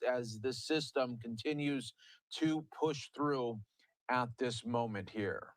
as this system continues to push through at this moment here.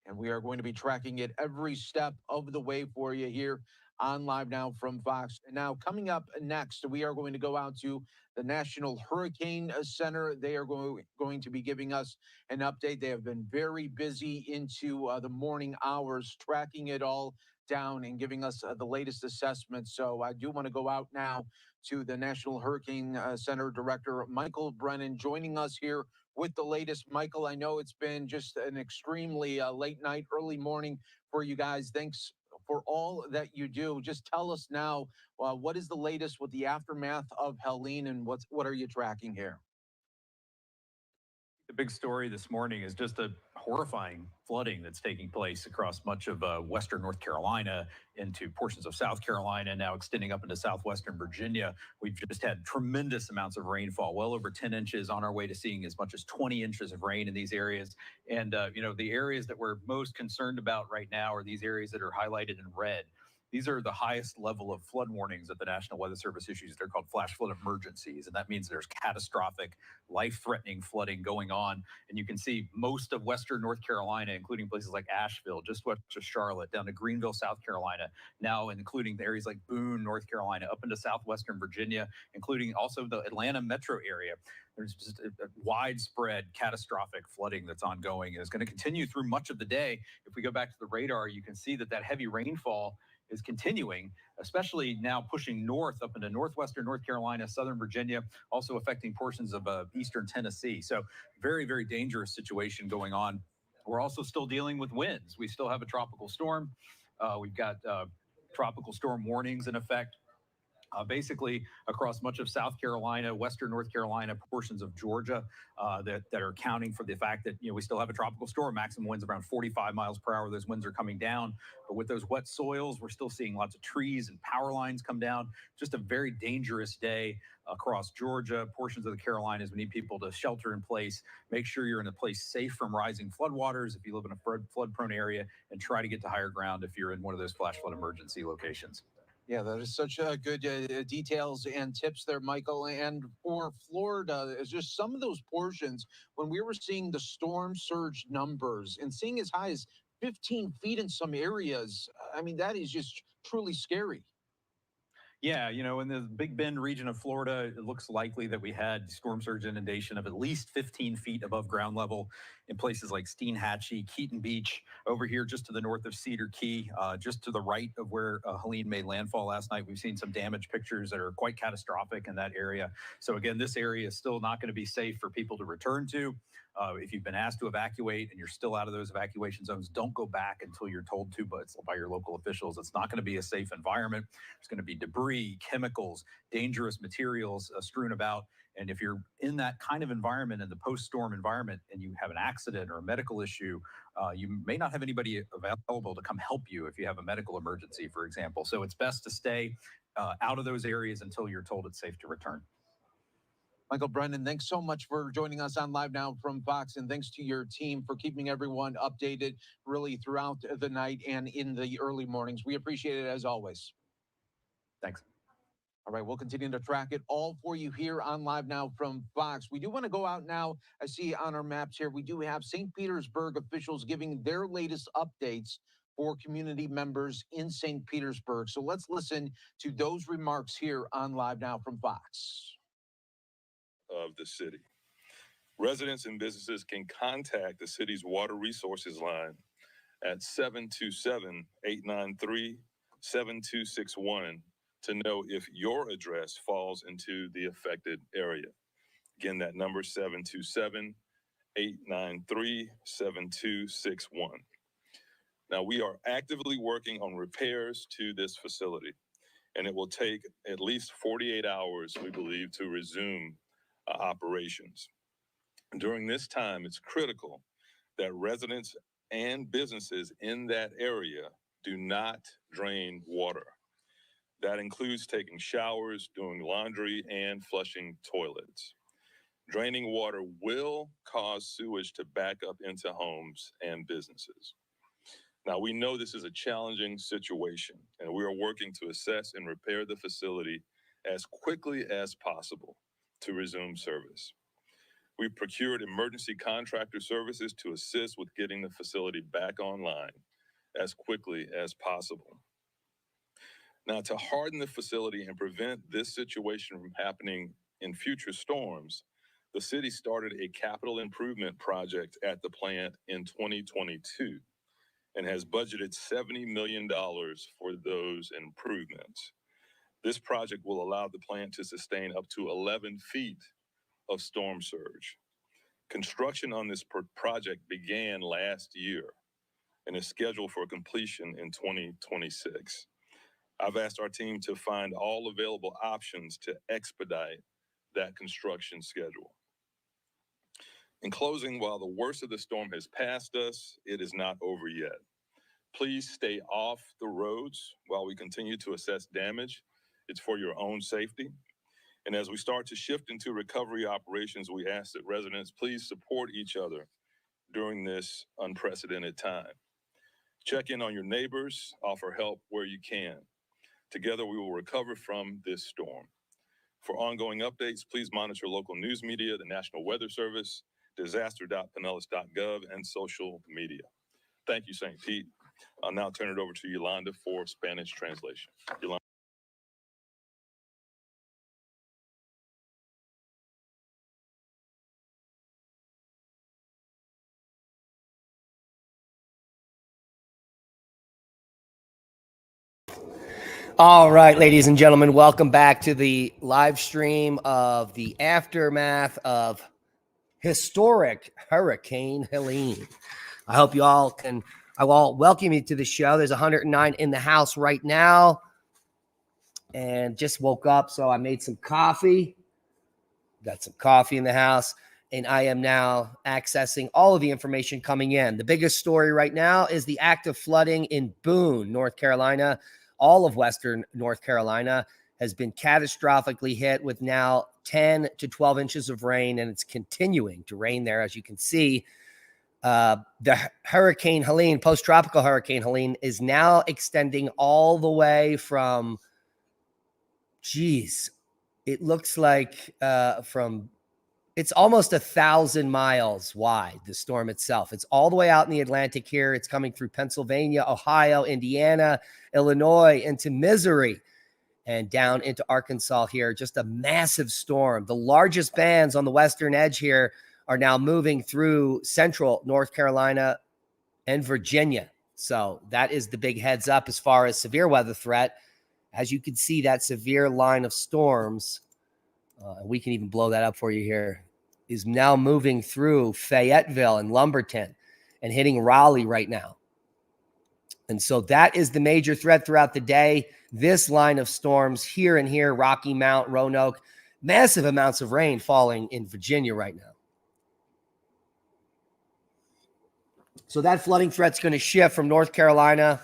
And we are going to be tracking it every step of the way for you here on Live Now from Fox. And now, coming up next, we are going to go out to the National Hurricane Center. They are going to be giving us an update. They have been very busy into the morning hours, tracking it all down and giving us the latest assessment. So I do want to go out now to the National Hurricane Center Director, Michael Brennan, joining us here with the latest. Michael, I know it's been just an extremely late night, early morning for you guys. Thanks for all that you do. Just tell us now, what is the latest with the aftermath of Helene, and what are you tracking here? The big story this morning is just a horrifying flooding that's taking place across much of western North Carolina, into portions of South Carolina, now extending up into southwestern Virginia. We've just had tremendous amounts of rainfall, well over 10 inches, on our way to seeing as much as 20 inches of rain in these areas. And, the areas that we're most concerned about right now are these areas that are highlighted in red. These are the highest level of flood warnings that the National Weather Service issues. They're called flash flood emergencies, and that means there's catastrophic, life-threatening flooding going on. And you can see most of western North Carolina, including places like Asheville, just west of Charlotte, down to Greenville, South Carolina, now including the areas like Boone, North Carolina, up into southwestern Virginia, including also the Atlanta metro area. There's just a widespread catastrophic flooding that's ongoing, and it's going to continue through much of the day. If we go back to the radar, you can see that heavy rainfall is continuing, especially now pushing north up into northwestern North Carolina, southern Virginia, also affecting portions of eastern Tennessee. So very, very dangerous situation going on. We're also still dealing with winds. We still have a tropical storm. We've got tropical storm warnings in effect. Basically across much of South Carolina, western North Carolina, portions of Georgia, that are accounting for the fact that we still have a tropical storm. Maximum winds around 45 miles per hour. Those winds are coming down, but with those wet soils, we're still seeing lots of trees and power lines come down. Just a very dangerous day across Georgia, portions of the Carolinas. We need people to shelter in place. Make sure you're in a place safe from rising floodwaters if you live in a flood-prone area, and try to get to higher ground if you're in one of those flash flood emergency locations. Yeah, that is such good details and tips there, Michael. And for Florida, is just some of those portions when we were seeing the storm surge numbers and seeing as high as 15 feet in some areas. I mean, that is just truly scary. Yeah, in the Big Bend region of Florida, it looks likely that we had storm surge inundation of at least 15 feet above ground level in places like Steinhatchee, Keaton Beach, over here just to the north of Cedar Key, just to the right of where Helene made landfall last night. We've seen some damage pictures that are quite catastrophic in that area. So again, this area is still not going to be safe for people to return to. If you've been asked to evacuate and you're still out of those evacuation zones, don't go back until you're told to by your local officials. It's not going to be a safe environment. There's going to be debris, chemicals, dangerous materials strewn about. And if you're in that kind of environment, in the post-storm environment, and you have an accident or a medical issue, you may not have anybody available to come help you if you have a medical emergency, for example. So it's best to stay out of those areas until you're told it's safe to return. Michael Brennan, thanks so much for joining us on Live Now from Fox, and thanks to your team for keeping everyone updated really throughout the night and in the early mornings. We appreciate it as always. Thanks. All right, we'll continue to track it all for you here on Live Now from Fox. We do want to go out now. I see on our maps here, we do have St. Petersburg officials giving their latest updates for community members in St. Petersburg. So let's listen to those remarks here on Live Now from Fox. Of the city. Residents and businesses can contact the city's water resources line at 727-893-7261 to know if your address falls into the affected area. Again, that number 727-893-7261. Now, we are actively working on repairs to this facility, and it will take at least 48 hours, we believe, to resume operations. During this time, it's critical that residents and businesses in that area do not drain water. That includes taking showers, doing laundry, and flushing toilets. Draining water will cause sewage to back up into homes and businesses. Now, we know this is a challenging situation, and we are working to assess and repair the facility as quickly as possible to resume service. We've procured emergency contractor services to assist with getting the facility back online as quickly as possible. Now, to harden the facility and prevent this situation from happening in future storms, the city started a capital improvement project at the plant in 2022 and has budgeted $70 million for those improvements. This project will allow the plant to sustain up to 11 feet of storm surge. Construction on this project began last year and is scheduled for completion in 2026. I've asked our team to find all available options to expedite that construction schedule. In closing, while the worst of the storm has passed us, it is not over yet. Please stay off the roads while we continue to assess damage. It's for your own safety. And as we start to shift into recovery operations, we ask that residents please support each other during this unprecedented time. Check in on your neighbors, offer help where you can. Together, we will recover from this storm. For ongoing updates, please monitor local news media, the National Weather Service, disaster.pinellas.gov, and social media. Thank you, St. Pete. I'll now turn it over to Yolanda for Spanish translation. Yolanda. All right, ladies and gentlemen, welcome back to the live stream of the aftermath of historic Hurricane Helene. I hope you all can, I will welcome you to the show. There's 109 in the house right now and just woke up, so I made some coffee. Got some coffee in the house, and I am now accessing all of the information coming in. The biggest story right now is the active flooding in Boone, North Carolina. All of Western North Carolina has been catastrophically hit with now 10 to 12 inches of rain, and it's continuing to rain there. As you can see, the Hurricane Helene, post-tropical Hurricane Helene, is now extending all the way from, it looks like it's almost 1,000 miles wide, the storm itself. It's all the way out in the Atlantic here. It's coming through Pennsylvania, Ohio, Indiana, Illinois, into Missouri, and down into Arkansas here. Just a massive storm. The largest bands on the western edge here are now moving through central North Carolina and Virginia. So that is the big heads up as far as severe weather threat. As you can see, that severe line of storms, we can even blow that up for you here, is now moving through Fayetteville and Lumberton and hitting Raleigh right now. And so that is the major threat throughout the day. This line of storms here and here, Rocky Mount, Roanoke, massive amounts of rain falling in Virginia right now. So that flooding threat's going to shift from North Carolina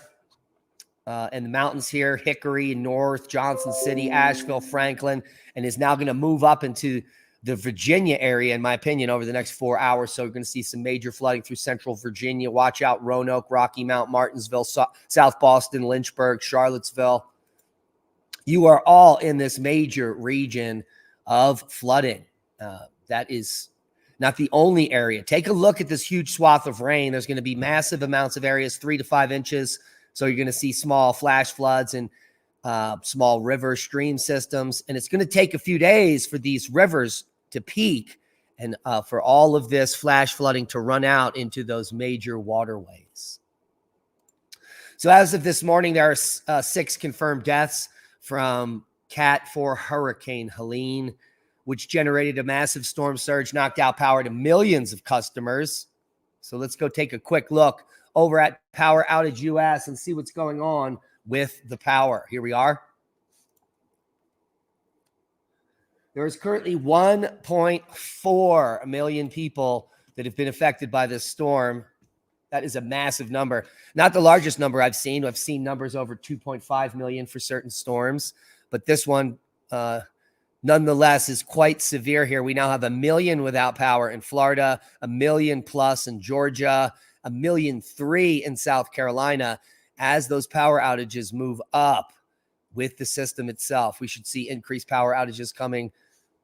and the mountains here, Hickory, North, Johnson City, Asheville, Franklin, and is now going to move up into the Virginia area, in my opinion, over the next 4 hours. So we're going to see some major flooding through central Virginia. Watch out, Roanoke, Rocky Mount, Martinsville, South Boston, Lynchburg, Charlottesville. You are all in this major region of flooding. That is not the only area. Take a look at this huge swath of rain. There's going to be massive amounts of areas, 3 to 5 inches. So you're going to see small flash floods and small river stream systems. And it's going to take a few days for these rivers to peak and for all of this flash flooding to run out into those major waterways. So as of this morning, there are 6 confirmed deaths from Cat 4 Hurricane Helene, which generated a massive storm surge, knocked out power to millions of customers. So let's go take a quick look over at Power Outage US and see what's going on with the power. Here we are. There is currently 1.4 million people that have been affected by this storm. That is a massive number. Not the largest number I've seen. I've seen numbers over 2.5 million for certain storms, but this one nonetheless is quite severe here. We now have 1 million without power in Florida, 1 million plus in Georgia, 1.3 million in South Carolina. As those power outages move up, with the system itself. We should see increased power outages coming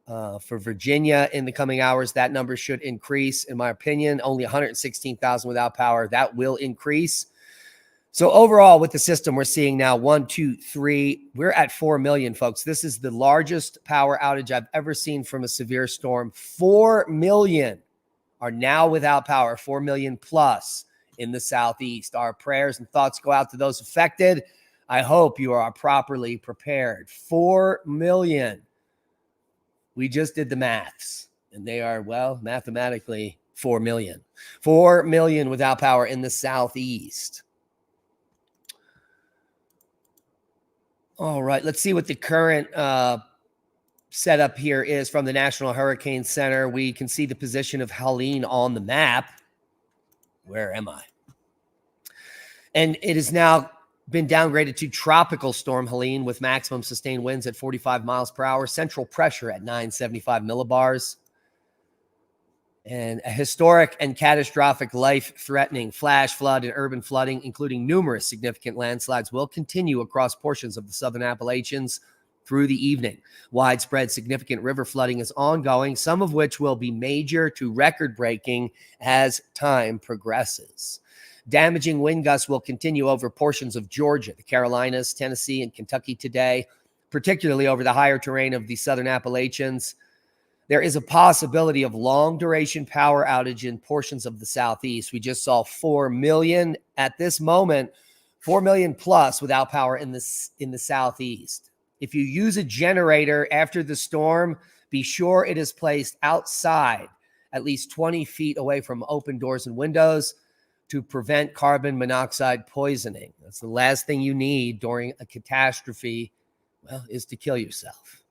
for Virginia in the coming hours. That number should increase, in my opinion. Only 116,000 without power. That will increase. So overall, with the system, we're seeing now 1, 2, 3. We're at 4 million, folks. This is the largest power outage I've ever seen from a severe storm. 4 million are now without power. 4 million plus in the Southeast. Our prayers and thoughts go out to those affected. I hope you are properly prepared. 4 million. We just did the maths, and they are, well, mathematically 4 million. 4 million without power in the Southeast. All right, let's see what the current setup here is from the National Hurricane Center. We can see the position of Helene on the map. Where am I? And it has now been downgraded to tropical storm Helene with maximum sustained winds at 45 miles per hour, central pressure at 975 millibars. And a historic and catastrophic life-threatening flash flood and urban flooding, including numerous significant landslides, will continue across portions of the southern Appalachians through the evening. Widespread significant river flooding is ongoing, some of which will be major to record-breaking as time progresses. Damaging wind gusts will continue over portions of Georgia, the Carolinas, Tennessee, and Kentucky today, particularly over the higher terrain of the southern Appalachians. There is a possibility of long-duration power outage in portions of the Southeast. We just saw 4 million at this moment, 4 million plus without power in the Southeast. If you use a generator after the storm, be sure it is placed outside, at least 20 feet away from open doors and windows to prevent carbon monoxide poisoning. That's the last thing you need during a catastrophe, well, is to kill yourself.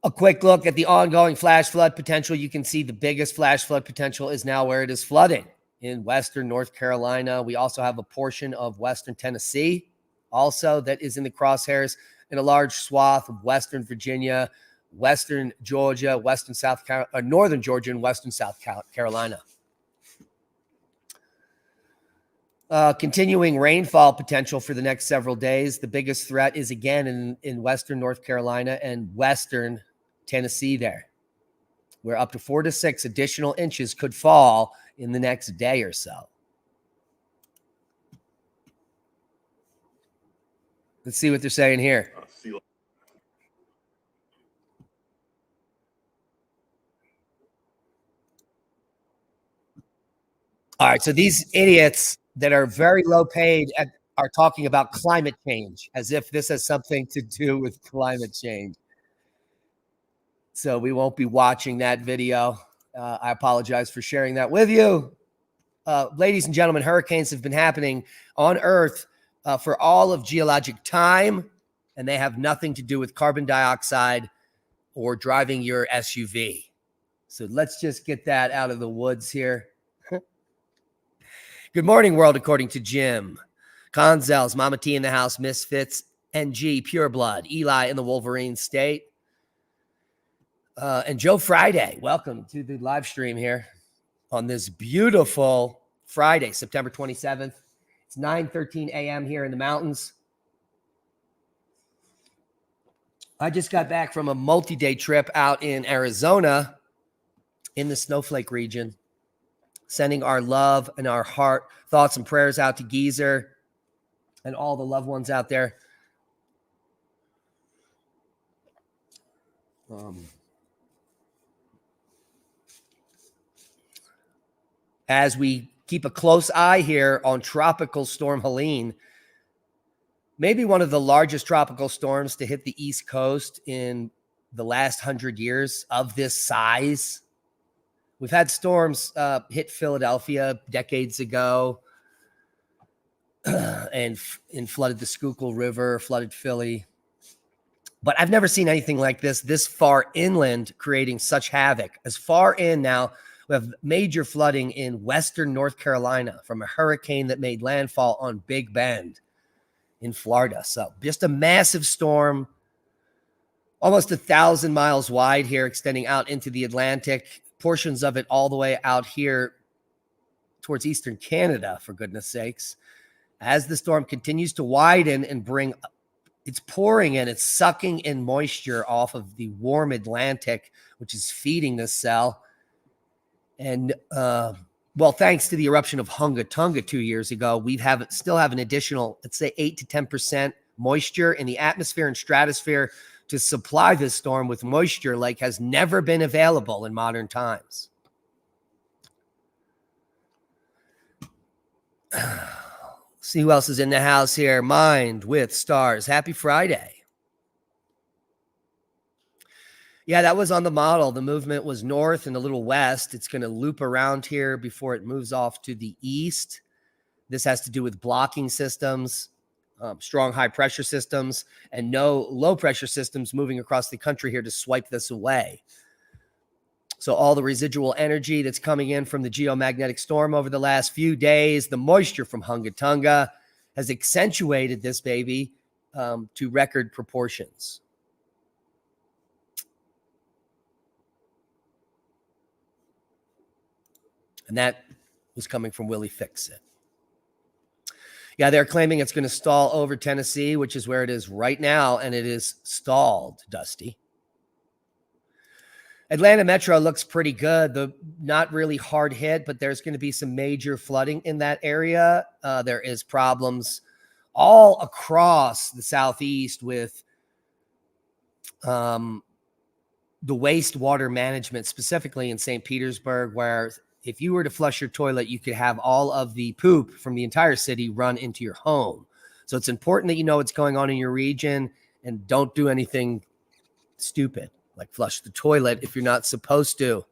A quick look at the ongoing flash flood potential. You can see the biggest flash flood potential is now where it is flooding in western North Carolina. We also have a portion of western Tennessee also that is in the crosshairs, and a large swath of western Virginia, western Georgia, western South Carolina, northern Georgia, and western South Carolina. Continuing rainfall potential for the next several days. The biggest threat is again in western North Carolina and western Tennessee there, where up to 4 to 6 additional inches could fall in the next day or so. Let's see what they're saying here. All right, so these idiots that are very low paid are talking about climate change as if this has something to do with climate change. So we won't be watching that video. I apologize for sharing that with you. Ladies and gentlemen, hurricanes have been happening on Earth for all of geologic time, and they have nothing to do with carbon dioxide or driving your SUV. So let's just get that out of the woods here. Good morning, world, according to Jim. Conzel's, Mama T in the house, Misfits, NG, Pure Blood, Eli in the Wolverine State. And Joe Friday, welcome to the live stream here on this beautiful Friday, September 27th. It's 9:13 a.m. here in the mountains. I just got back from a multi-day trip out in Arizona in the Snowflake region, sending our love and our heart, thoughts and prayers out to Geezer and all the loved ones out there. As we keep a close eye here on Tropical Storm Helene, maybe one of the largest tropical storms to hit the East Coast in the last 100 years of this size. We've had storms hit Philadelphia decades ago and flooded the Schuylkill River, flooded Philly. But I've never seen anything like this far inland, creating such havoc. As far in now, we have major flooding in western North Carolina from a hurricane that made landfall on Big Bend in Florida. So just a massive storm, almost 1,000 miles wide here, extending out into the Atlantic, portions of it all the way out here towards eastern Canada, for goodness sakes, as the storm continues to widen and bring, it's pouring in, it's sucking in moisture off of the warm Atlantic, which is feeding this cell. And well, thanks to the eruption of Hunga Tonga 2 years ago, we still have an additional, let's say 8 to 10% moisture in the atmosphere and stratosphere to supply this storm with moisture like has never been available in modern times. See who else is in the house here. Mind with Stars. Happy Friday. Yeah, that was on the model. The movement was north and a little west. It's going to loop around here before it moves off to the east. This has to do with blocking systems, strong high pressure systems, and no low pressure systems moving across the country here to swipe this away. So all the residual energy that's coming in from the geomagnetic storm over the last few days, the moisture from Hunga Tonga has accentuated this baby to record proportions. And that was coming from Willie Fix-It. Yeah, they're claiming it's going to stall over Tennessee, which is where it is right now, and it is stalled, Dusty. Atlanta Metro looks pretty good. Not really hard hit, but there's going to be some major flooding in that area. There is problems all across the Southeast with the wastewater management, specifically in St. Petersburg, where if you were to flush your toilet, you could have all of the poop from the entire city run into your home. So it's important that you know what's going on in your region and don't do anything stupid, like flush the toilet if you're not supposed to.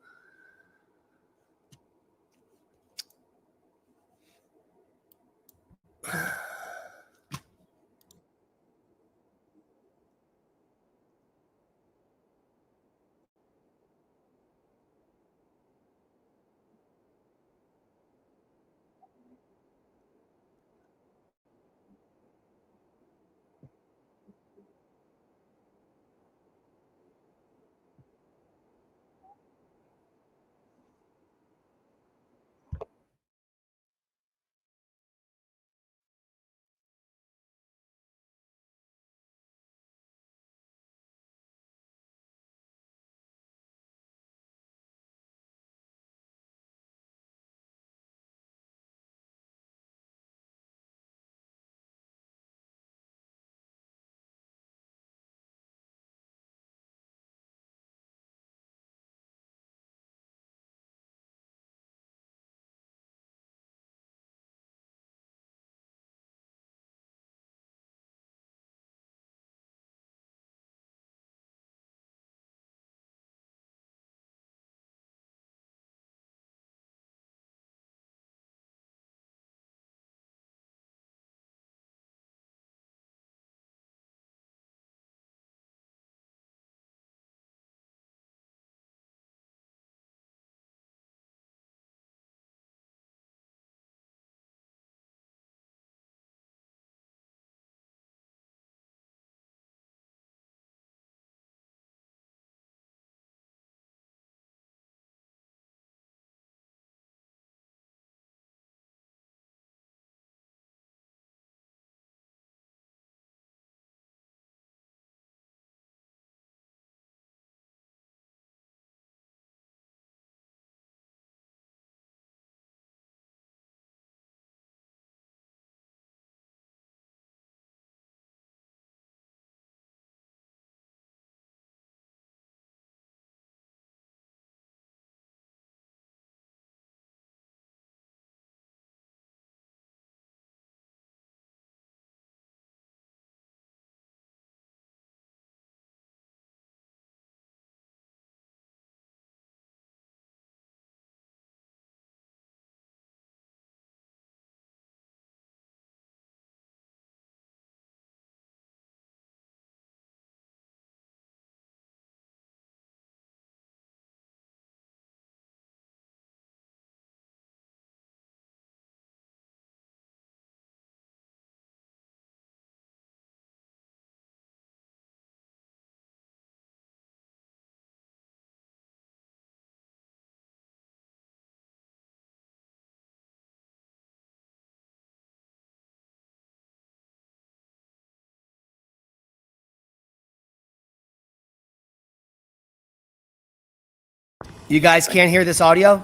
You guys can't hear this audio?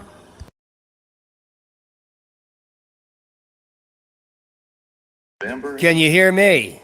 Can you hear me?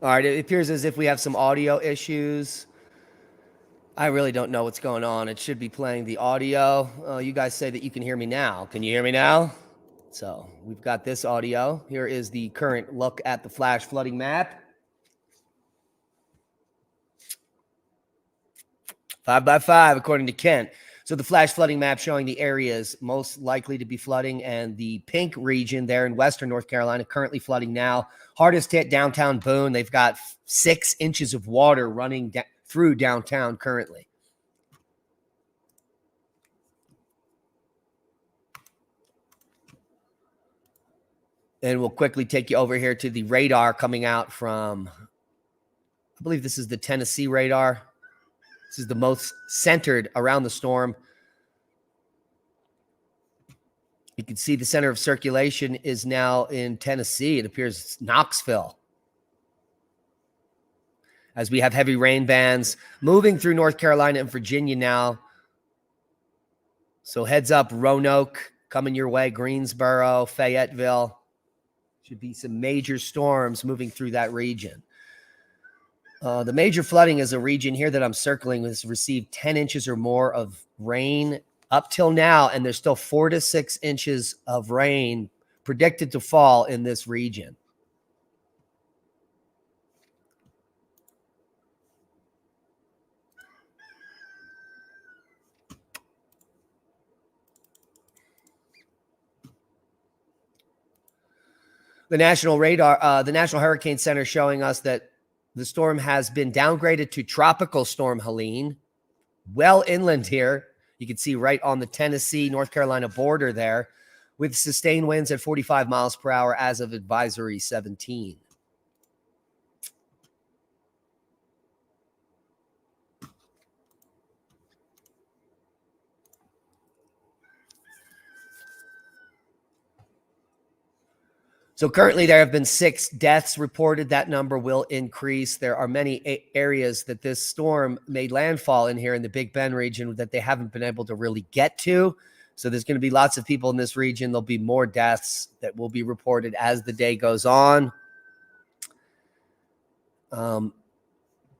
All right, it appears as if we have some audio issues. I really don't know what's going on. It should be playing the audio. You guys say that you can hear me now. Can you hear me now? So we've got this audio. Here is the current look at the flash flooding map. 5x5, according to Kent. So the flash flooding map showing the areas most likely to be flooding, and the pink region there in western North Carolina currently flooding now. Hardest hit downtown Boone. They've got 6 inches of water running through downtown currently. And we'll quickly take you over here to the radar coming out from, I believe this is the Tennessee radar. This is the most centered around the storm. You can see the center of circulation is now in Tennessee. It appears it's Knoxville. As we have heavy rain bands moving through North Carolina and Virginia now. So heads up, Roanoke coming your way, Greensboro, Fayetteville. Should be some major storms moving through that region. The major flooding is a region here that I'm circling has received 10 inches or more of rain up till now, and there's still 4 to 6 inches of rain predicted to fall in this region. The National Hurricane Center showing us that the storm has been downgraded to tropical storm Helene, well inland here. You can see right on the Tennessee, North Carolina border there, with sustained winds at 45 miles per hour as of advisory 17. So currently there have been 6 deaths reported. That number will increase. There are many areas that this storm made landfall in here in the Big Bend region that they haven't been able to really get to. So there's going to be lots of people in this region. There'll be more deaths that will be reported as the day goes on.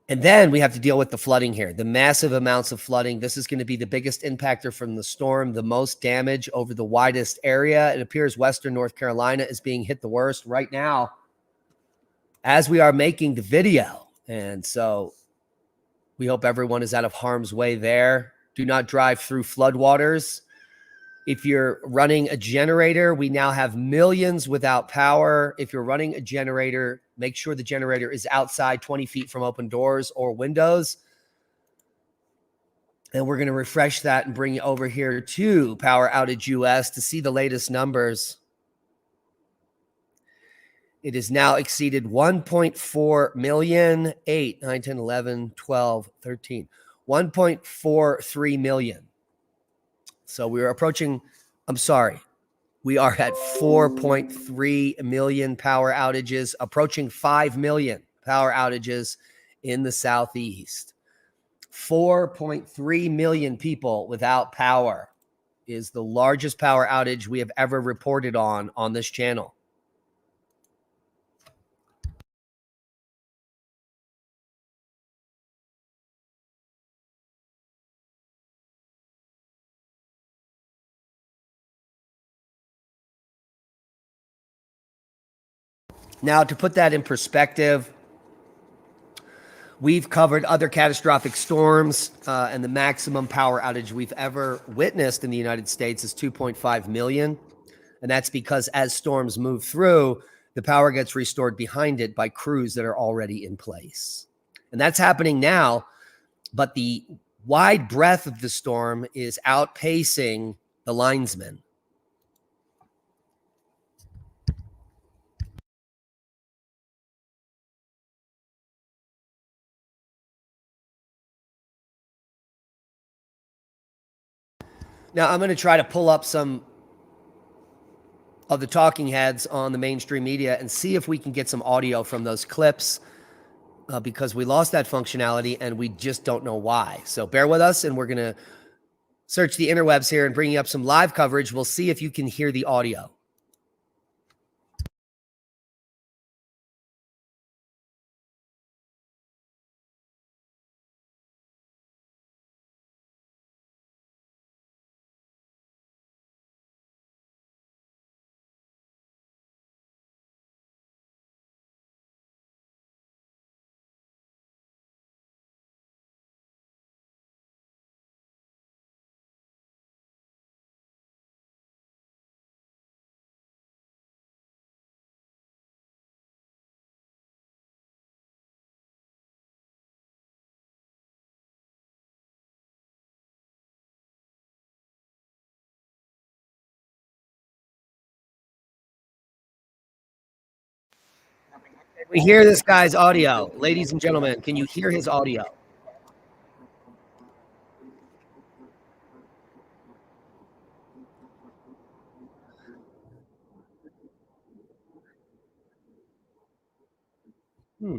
And then we have to deal with the flooding here, the massive amounts of flooding. This is going to be the biggest impactor from the storm, the most damage over the widest area. It appears western North Carolina is being hit the worst right now as we are making the video. And so we hope everyone is out of harm's way there. Do not drive through floodwaters. If you're running a generator, we now have millions without power. If you're running a generator, make sure the generator is outside 20 feet from open doors or windows. And we're going to refresh that and bring you over here to Power Outage US to see the latest numbers. It has now exceeded 1.4 million, 8, 9, 10, 11, 12, 13, 1.43 million. So we are approaching, I'm sorry, we are at 4.3 million power outages, approaching 5 million power outages in the Southeast. 4.3 million people without power is the largest power outage we have ever reported on this channel. Now, to put that in perspective, we've covered other catastrophic storms, and the maximum power outage we've ever witnessed in the United States is 2.5 million. And that's because as storms move through, the power gets restored behind it by crews that are already in place. And that's happening now, but the wide breadth of the storm is outpacing the linesmen. Now, I'm going to try to pull up some of the talking heads on the mainstream media and see if we can get some audio from those clips, because we lost that functionality and we just don't know why. So bear with us, and we're going to search the interwebs here and bring you up some live coverage. We'll see if you can hear the audio. We hear this guy's audio. Ladies and gentlemen, can you hear his audio? Hmm.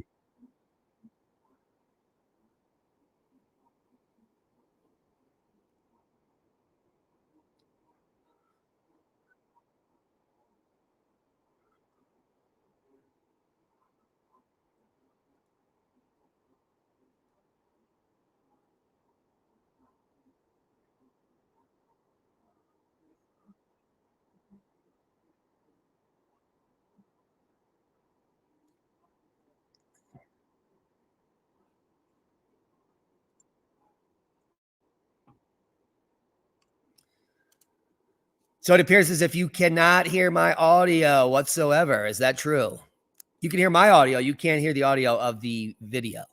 So it appears as if you cannot hear my audio whatsoever. Is that true? You can hear my audio. You can't hear the audio of the video.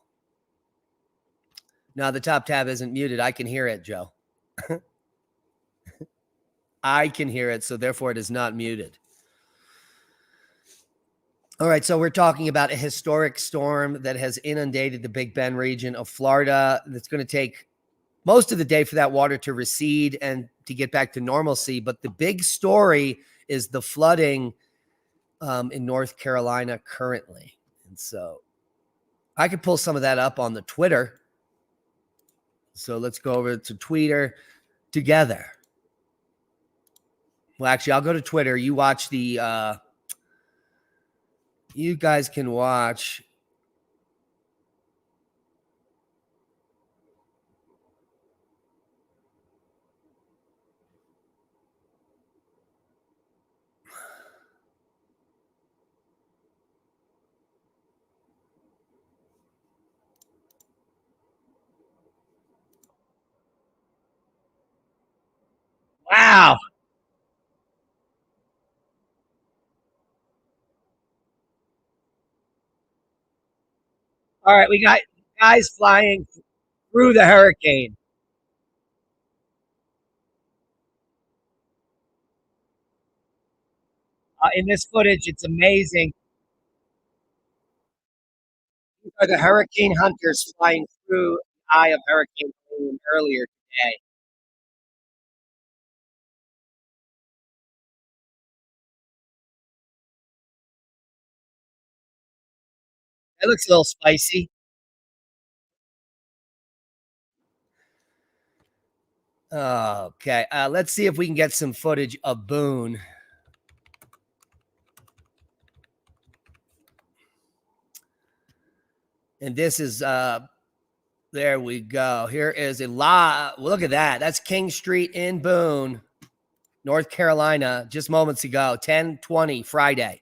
No, the top tab isn't muted. I can hear it, Joe. I can hear it, so therefore it is not muted. All right, so we're talking about a historic storm that has inundated the Big Bend region of Florida. That's going to take most of the day for that water to recede and to get back to normalcy. But the big story is the flooding in North Carolina currently. And so I could pull some of that up on the Twitter. So let's go over to Twitter together. Well, actually, I'll go to Twitter. You watch the, you guys can watch. Wow. All right, we got guys flying through the hurricane. In this footage, it's amazing. These are the hurricane hunters flying through the eye of Hurricane Helene earlier today. That looks a little spicy. Okay, let's see if we can get some footage of Boone. And this is, there we go. Here is a lot. Look at that. That's King Street in Boone, North Carolina, just moments ago, 10:20 Friday.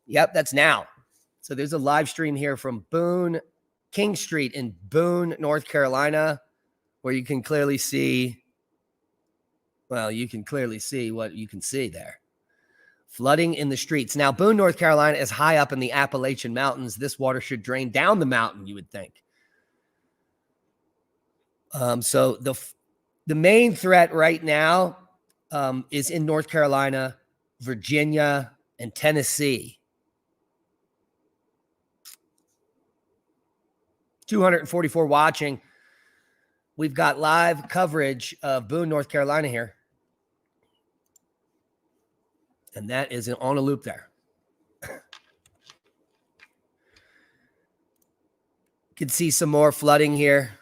Yep, that's now. So there's a live stream here from Boone, King Street in Boone, North Carolina, where you can clearly see, well, you can clearly see what you can see there. Flooding in the streets. Now, Boone, North Carolina is high up in the Appalachian Mountains. This water should drain down the mountain, you would think. So the main threat right now is in North Carolina, Virginia, and Tennessee. 244 watching. We've got live coverage of Boone, North Carolina here. And that is on a loop there. You can see some more flooding here.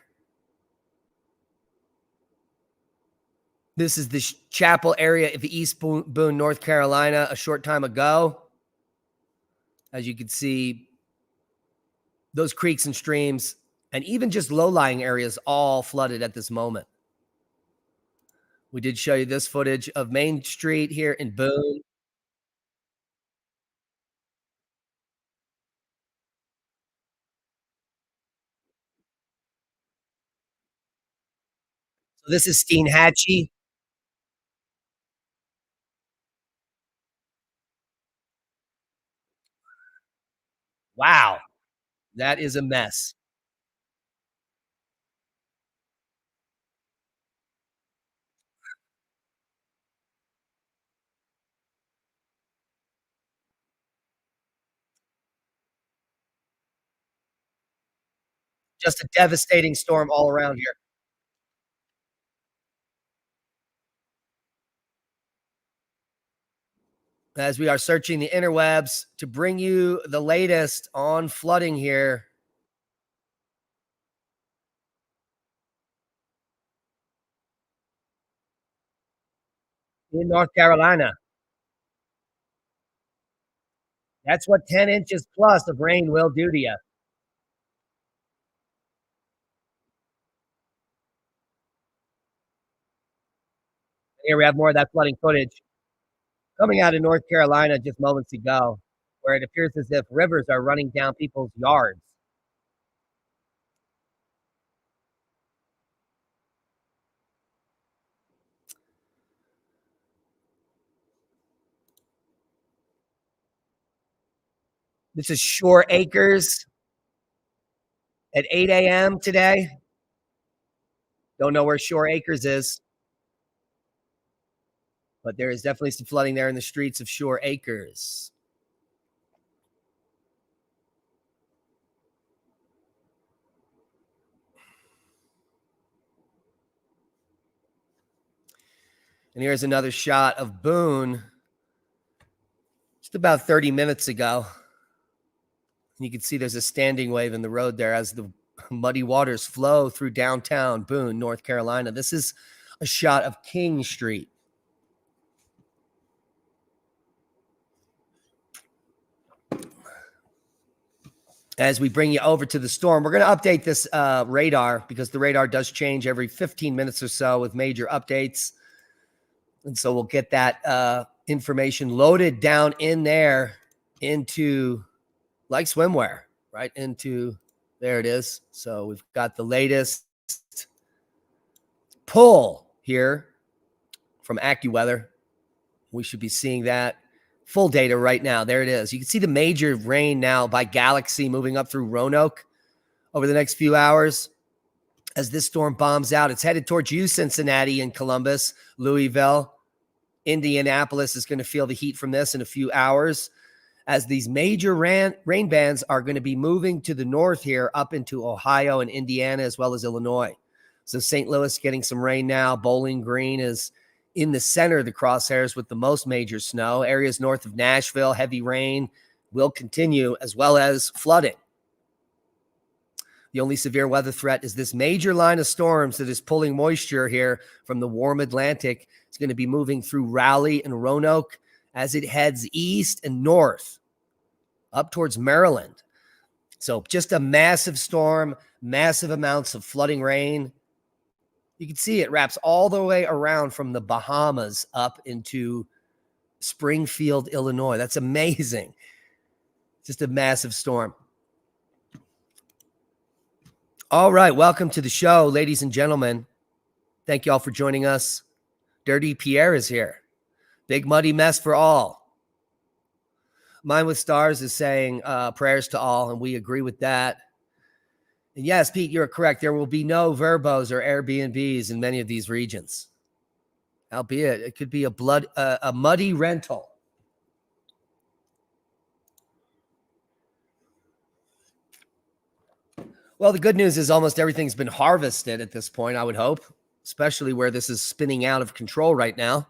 This is the Chapel area of East Boone, North Carolina, a short time ago. As you can see, those creeks and streams, and even just low-lying areas, all flooded at this moment. We did show you this footage of Main Street here in Boone. So this is Steinhatchee. Wow, that is a mess. Just a devastating storm all around here. As we are searching the interwebs to bring you the latest on flooding here. In North Carolina. That's what 10 inches plus of rain will do to you. Here we have more of that flooding footage coming out of North Carolina just moments ago, where it appears as if rivers are running down people's yards. This is Shore Acres at 8 a.m. today. Don't know where Shore Acres is, but there is definitely some flooding there in the streets of Shore Acres. And here's another shot of Boone just about 30 minutes ago. And you can see there's a standing wave in the road there as the muddy waters flow through downtown Boone, North Carolina. This is a shot of King Street. As we bring you over to the storm, we're going to update this radar because the radar does change every 15 minutes or so with major updates. And so we'll get that information loaded down in there into like swimwear, right into, there it is. So we've got the latest pull here from AccuWeather. We should be seeing that full data right now. There it is. You can see the major rain now by Galaxy moving up through Roanoke over the next few hours. As this storm bombs out, it's headed towards you, Cincinnati and Columbus, Louisville. Indianapolis is going to feel the heat from this in a few hours. as these major rain bands are going to be moving to the north here up into Ohio and Indiana, as well as Illinois. So St. Louis getting some rain now. Bowling Green is in the center of the crosshairs with the most major snow. Areas north of Nashville, heavy rain will continue, as well as flooding. The only severe weather threat is this major line of storms that is pulling moisture here from the warm Atlantic. It's going to be moving through Raleigh and Roanoke as it heads east and north up towards Maryland. So just a massive storm, massive amounts of flooding rain. You can see it wraps all the way around from the Bahamas up into Springfield, Illinois. That's amazing. Just a massive storm. All right, welcome to the show, ladies and gentlemen. Thank you all for joining us. Dirty Pierre is here. Big muddy mess for all. Mine with Stars is saying prayers to all, and we agree with that. And yes, Pete, you're correct. There will be no Verbos or Airbnbs in many of these regions. Albeit, it could be a muddy rental. Well, the good news is almost everything's been harvested at this point, I would hope, especially where this is spinning out of control right now.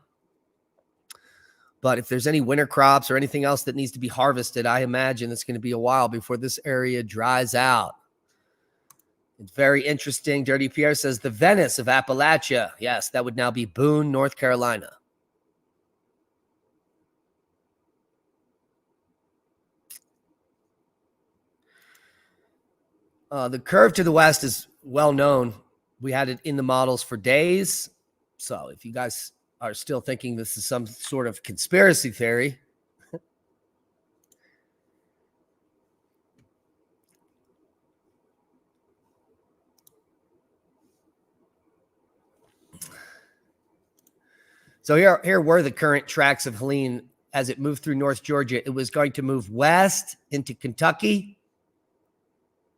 But if there's any winter crops or anything else that needs to be harvested, I imagine it's going to be a while before this area dries out. It's very interesting. Dirty Pierre says the Venice of Appalachia. Yes, that would now be Boone, North Carolina. The curve to the west is well known. We had it in the models for days. So if you guys are still thinking this is some sort of conspiracy theory, so here were the current tracks of Helene as it moved through North Georgia. It was going to move west into Kentucky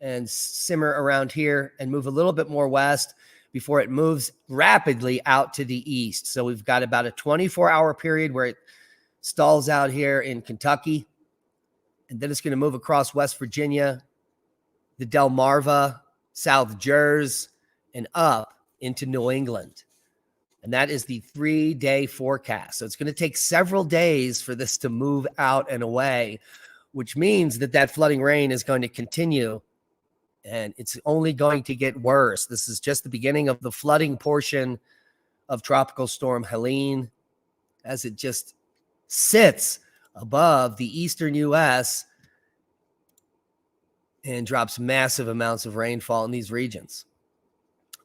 and simmer around here and move a little bit more west before it moves rapidly out to the east. So we've got about a 24-hour period where it stalls out here in Kentucky, and then it's going to move across West Virginia, the Delmarva, South Jersey, and up into New England. And that is the 3-day forecast. So it's going to take several days for this to move out and away, which means that flooding rain is going to continue. And it's only going to get worse. This is just the beginning of the flooding portion of Tropical Storm Helene as it just sits above the eastern U.S. and drops massive amounts of rainfall in these regions.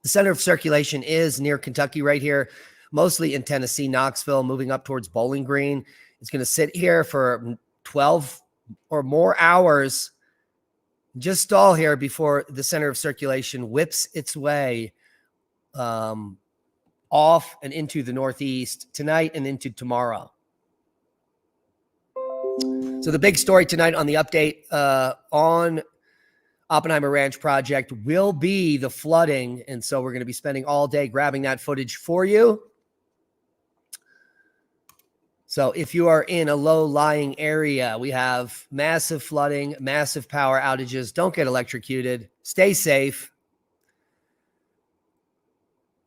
The center of circulation is near Kentucky right here, mostly in Tennessee, Knoxville, moving up towards Bowling Green. It's going to sit here for 12 or more hours. Just stall here before the center of circulation whips its way off and into the northeast tonight and into tomorrow. So the big story tonight on the update on Oppenheimer Ranch project will be the flooding. And so we're going to be spending all day grabbing that footage for you. So if you are in a low-lying area, we have massive flooding, massive power outages. Don't get electrocuted. Stay safe.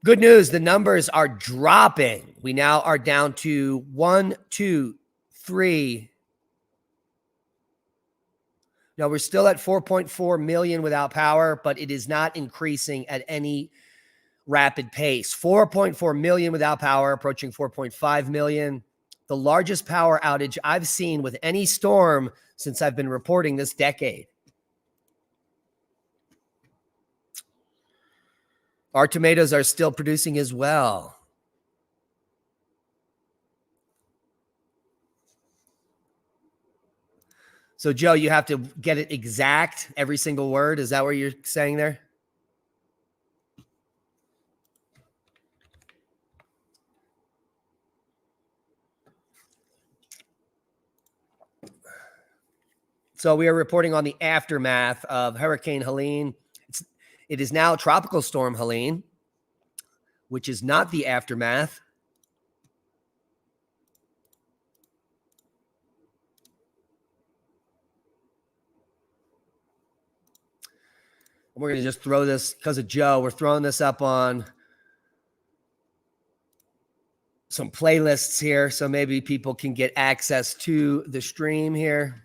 Good news, the numbers are dropping. We now are down to 1, 2, 3. Now, we're still at 4.4 million without power, but it is not increasing at any rapid pace. 4.4 million without power, approaching 4.5 million. The largest power outage I've seen with any storm since I've been reporting this decade. Our tomatoes are still producing as well. So, Joe, you have to get it exact, every single word. Is that what you're saying there? So we are reporting on the aftermath of Hurricane Helene. It is now Tropical Storm Helene, which is not the aftermath. We're going to just throw this because of Joe. We're throwing this up on some playlists here, so maybe people can get access to the stream here.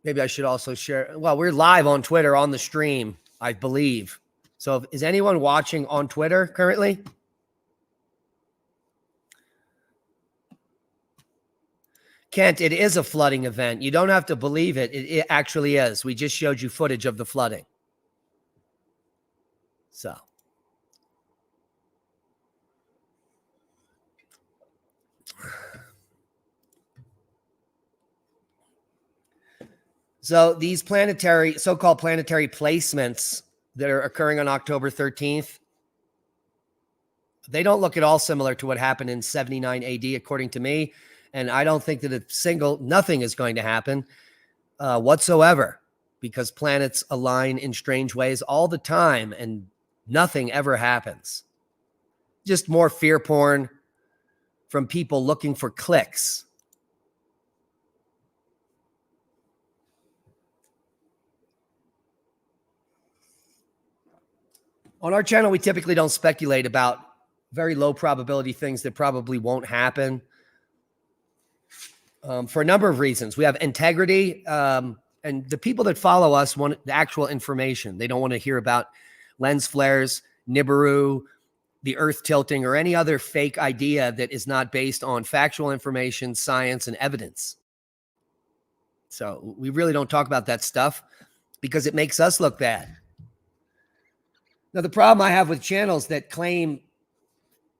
Maybe I should also share. Well, we're live on Twitter on the stream, I believe. So is anyone watching on Twitter currently? Kent, it is a flooding event. You don't have to believe it. It actually is. We just showed you footage of the flooding. So these so-called planetary placements that are occurring on October 13th, they don't look at all similar to what happened in 79 AD, according to me. And I don't think that nothing is going to happen whatsoever, because planets align in strange ways all the time and nothing ever happens. Just more fear porn from people looking for clicks. On our channel, we typically don't speculate about very low probability things that probably won't happen for a number of reasons. We have integrity, and the people that follow us want the actual information. They don't want to hear about lens flares, Nibiru, the earth tilting, or any other fake idea that is not based on factual information, science, and evidence. So we really don't talk about that stuff because it makes us look bad. Now, the problem I have with channels that claim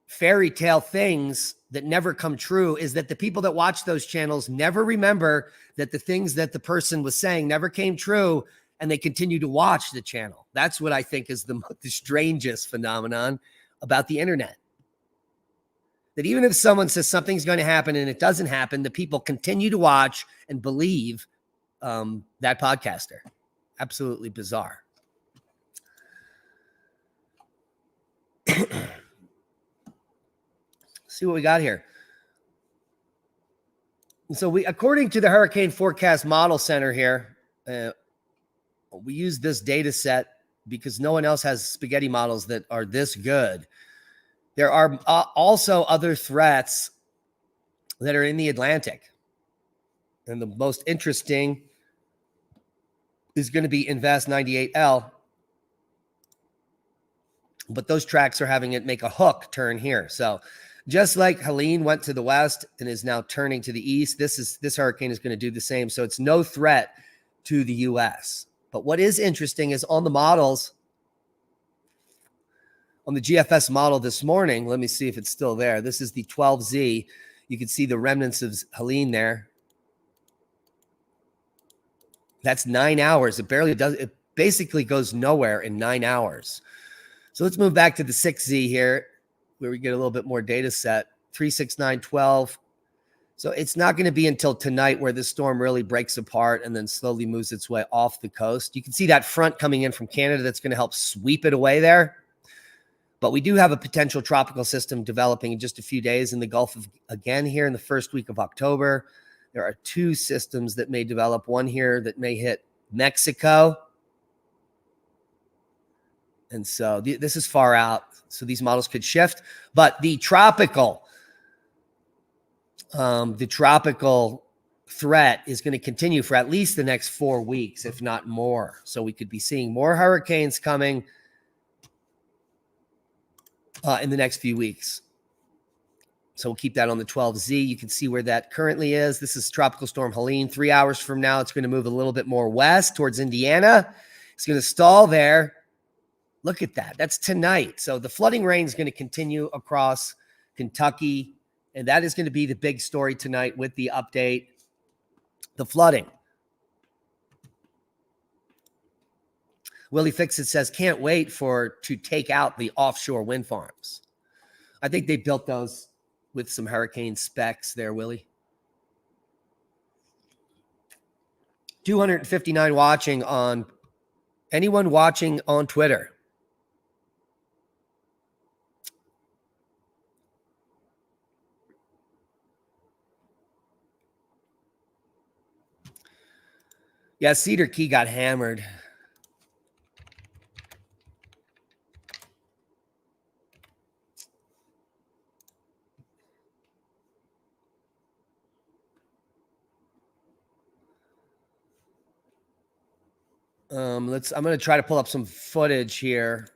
fairy tale things that never come true is that the people that watch those channels never remember that the things that the person was saying never came true, and they continue to watch the channel. That's what I think is the strangest phenomenon about the internet. That even if someone says something's going to happen and it doesn't happen, the people continue to watch and believe that podcaster. Absolutely bizarre. See what we got here. So according to the Hurricane Forecast Model Center here, we use this data set because no one else has spaghetti models that are this good. There are also other threats that are in the Atlantic. And the most interesting is going to be Invest 98L. But those tracks are having it make a hook turn here. So just like Helene went to the west and is now turning to the east, this hurricane is going to do the same. So it's no threat to the U.S. But what is interesting is on the models, on the GFS model this morning, let me see if it's still there. This is the 12Z. You can see the remnants of Helene there. That's 9 hours. It basically goes nowhere in 9 hours. So let's move back to the 6Z here, where we get a little bit more data set. 36912. So it's not going to be until tonight where this storm really breaks apart and then slowly moves its way off the coast. You can see that front coming in from Canada that's going to help sweep it away there. But we do have a potential tropical system developing in just a few days in the Gulf of again here in the first week of October. There are two systems that may develop, one here that may hit Mexico. And so this is far out. So these models could shift. But the tropical threat is going to continue for at least the next 4 weeks, if not more. So we could be seeing more hurricanes coming in the next few weeks. So we'll keep that on the 12Z. You can see where that currently is. This is Tropical Storm Helene. 3 hours from now, it's going to move a little bit more west towards Indiana. It's going to stall there. Look at that. That's tonight. So the flooding rain is going to continue across Kentucky, and that is going to be the big story tonight with the update. The flooding. Willie Fixit says, can't wait to take out the offshore wind farms. I think they built those with some hurricane specs there, Willie. 259 watching on, anyone watching on Twitter? Yeah, Cedar Key got hammered. I'm going to try to pull up some footage here.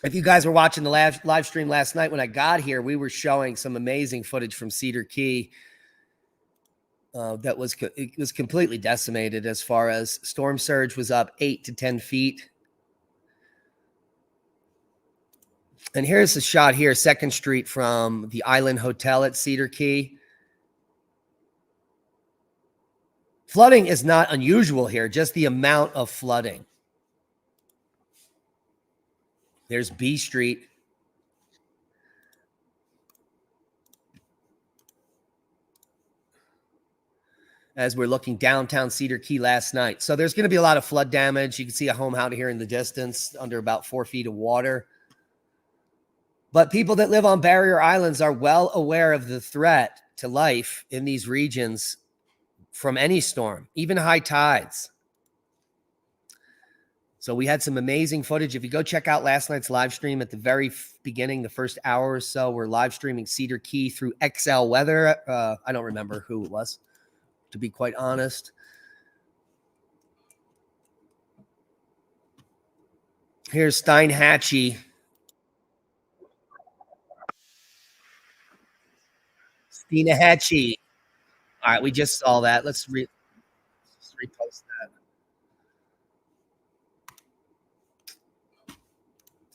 If you guys were watching the live stream last night when I got here, we were showing some amazing footage from Cedar Key. It was completely decimated as far as storm surge was up 8 to 10 feet. And here's a shot here, 2nd Street from the Island Hotel at Cedar Key. Flooding is not unusual here, just the amount of flooding. There's B Street. As we're looking downtown Cedar Key last night. So there's going to be a lot of flood damage. You can see a home out here in the distance under about 4 feet of water. But people that live on barrier islands are well aware of the threat to life in these regions from any storm, even high tides. So we had some amazing footage. If you go check out last night's live stream at the very beginning, the first hour or so, we're live streaming Cedar Key through XL Weather. I don't remember who it was, to be quite honest. Here's Steinhatchee. Steinhatchee. All right, we just saw that. Let's repost that.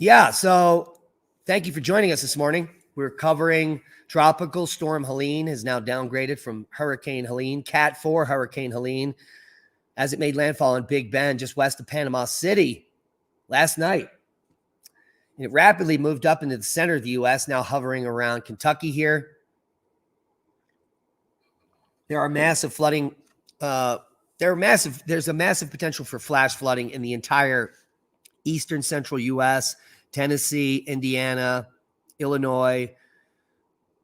Yeah, so thank you for joining us this morning. We're covering Tropical Storm Helene is now downgraded from Hurricane Helene, Cat 4 Hurricane Helene, as it made landfall in Big Bend, just west of Panama City last night. And it rapidly moved up into the center of the U.S., now hovering around Kentucky here. There are massive flooding. There's a massive potential for flash flooding in the entire eastern central U.S., Tennessee, Indiana, Illinois,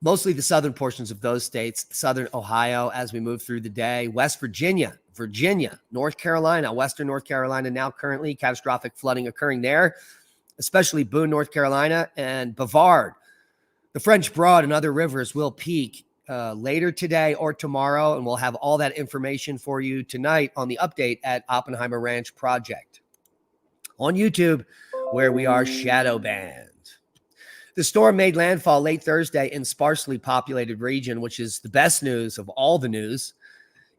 mostly the southern portions of those states, southern Ohio as we move through the day, West Virginia, North Carolina, western North Carolina, now currently catastrophic flooding occurring there, especially Boone, North Carolina, and Bavard. The French Broad and other rivers will peak later today or tomorrow, and we'll have all that information for you tonight on the update at Oppenheimer Ranch Project on YouTube, where we are shadow banned. The storm made landfall late Thursday in sparsely populated region, which is the best news of all the news.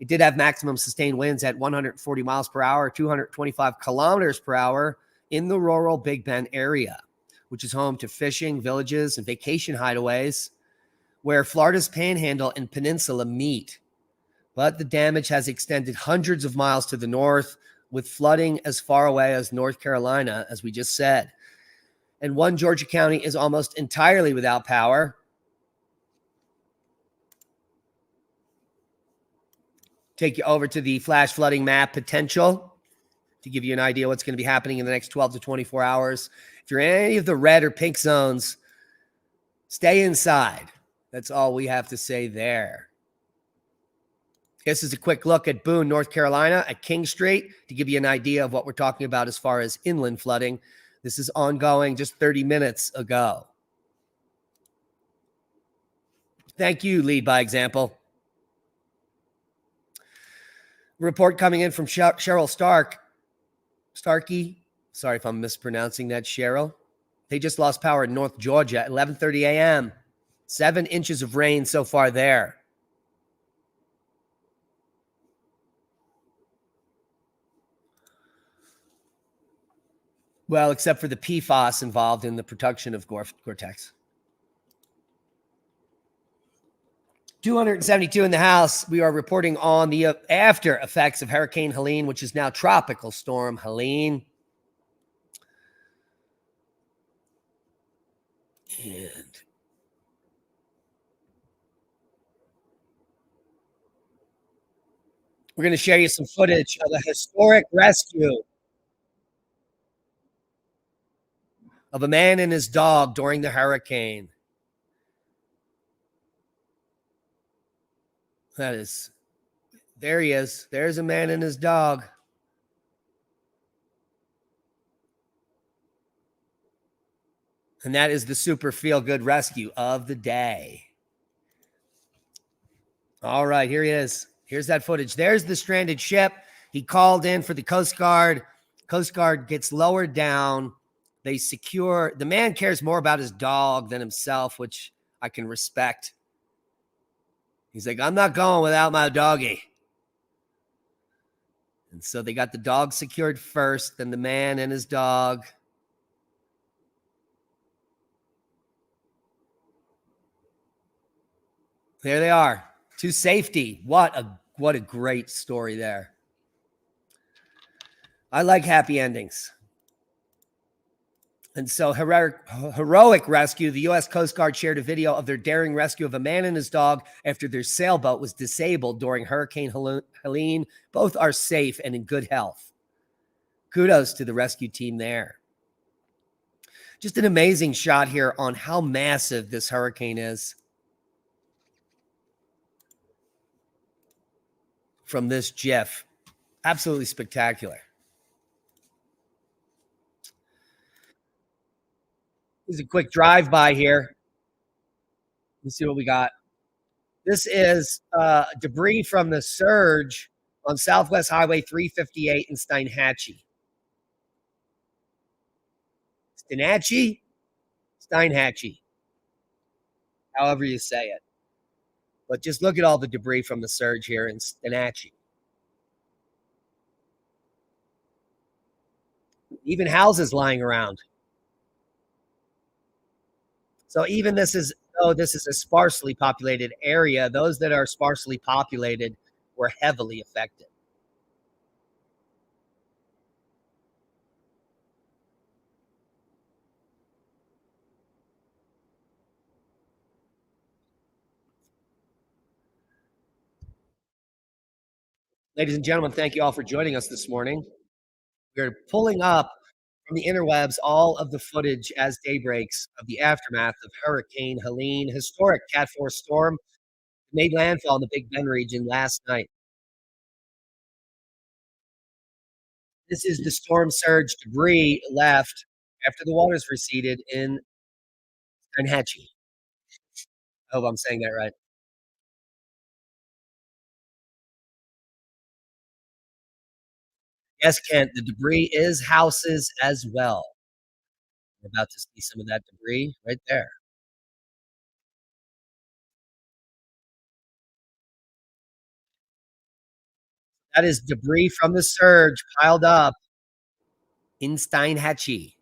It did have maximum sustained winds at 140 miles per hour, 225 kilometers per hour in the rural Big Bend area, which is home to fishing villages and vacation hideaways where Florida's Panhandle and Peninsula meet. But the damage has extended hundreds of miles to the north, with flooding as far away as North Carolina, as we just said. And one Georgia county is almost entirely without power. Take you over to the flash flooding map potential to give you an idea what's going to be happening in the next 12 to 24 hours. If you're in any of the red or pink zones, stay inside. That's all we have to say there. This is a quick look at Boone, North Carolina, at King Street to give you an idea of what we're talking about as far as inland flooding. This is ongoing just 30 minutes ago. Thank you, Lead by Example. Report coming in from Cheryl Starkey. Sorry if I'm mispronouncing that, Cheryl. They just lost power in North Georgia at 11:30 a.m. 7 inches of rain so far there. Well, except for the PFAS involved in the production of Gore-Tex. 272 in the house. We are reporting on the after effects of Hurricane Helene, which is now Tropical Storm Helene. And we're going to share you some footage of a historic rescue of a man and his dog during the hurricane. That is There he is. There's a man and his dog. And that is the super feel-good rescue of the day. All right, here he is. Here's that footage. There's the stranded ship. He called in for the Coast Guard. Coast Guard gets lowered down. They secure. The man cares more about his dog than himself, which I can respect. He's like, I'm not going without my doggy. And so they got the dog secured first, then the man and his dog. There they are, to safety. What a great story there. I like happy endings. And so heroic rescue, the U.S. Coast Guard shared a video of their daring rescue of a man and his dog after their sailboat was disabled during Hurricane Helene. Both are safe and in good health. Kudos to the rescue team there. Just an amazing shot here on how massive this hurricane is. From this GIF. Absolutely spectacular. Here's a quick drive-by here. Let's see what we got. This is debris from the surge on Southwest Highway 358 in Steinhatchee. Steinhatchee, however you say it. But just look at all the debris from the surge here in Steinhatchee. Even houses lying around. So even this is a sparsely populated area, those that are sparsely populated were heavily affected. Ladies and gentlemen, thank you all for joining us this morning. We're pulling up from the interwebs all of the footage as day breaks of the aftermath of Hurricane Helene, historic Cat 4 storm, made landfall in the Big Bend region last night. This is the storm surge debris left after the waters receded in Steinhatchee. I hope I'm saying that right. Yes, Kent, the debris is houses as well. We're about to see some of that debris right there. That is debris from the surge piled up in Steinhatchee.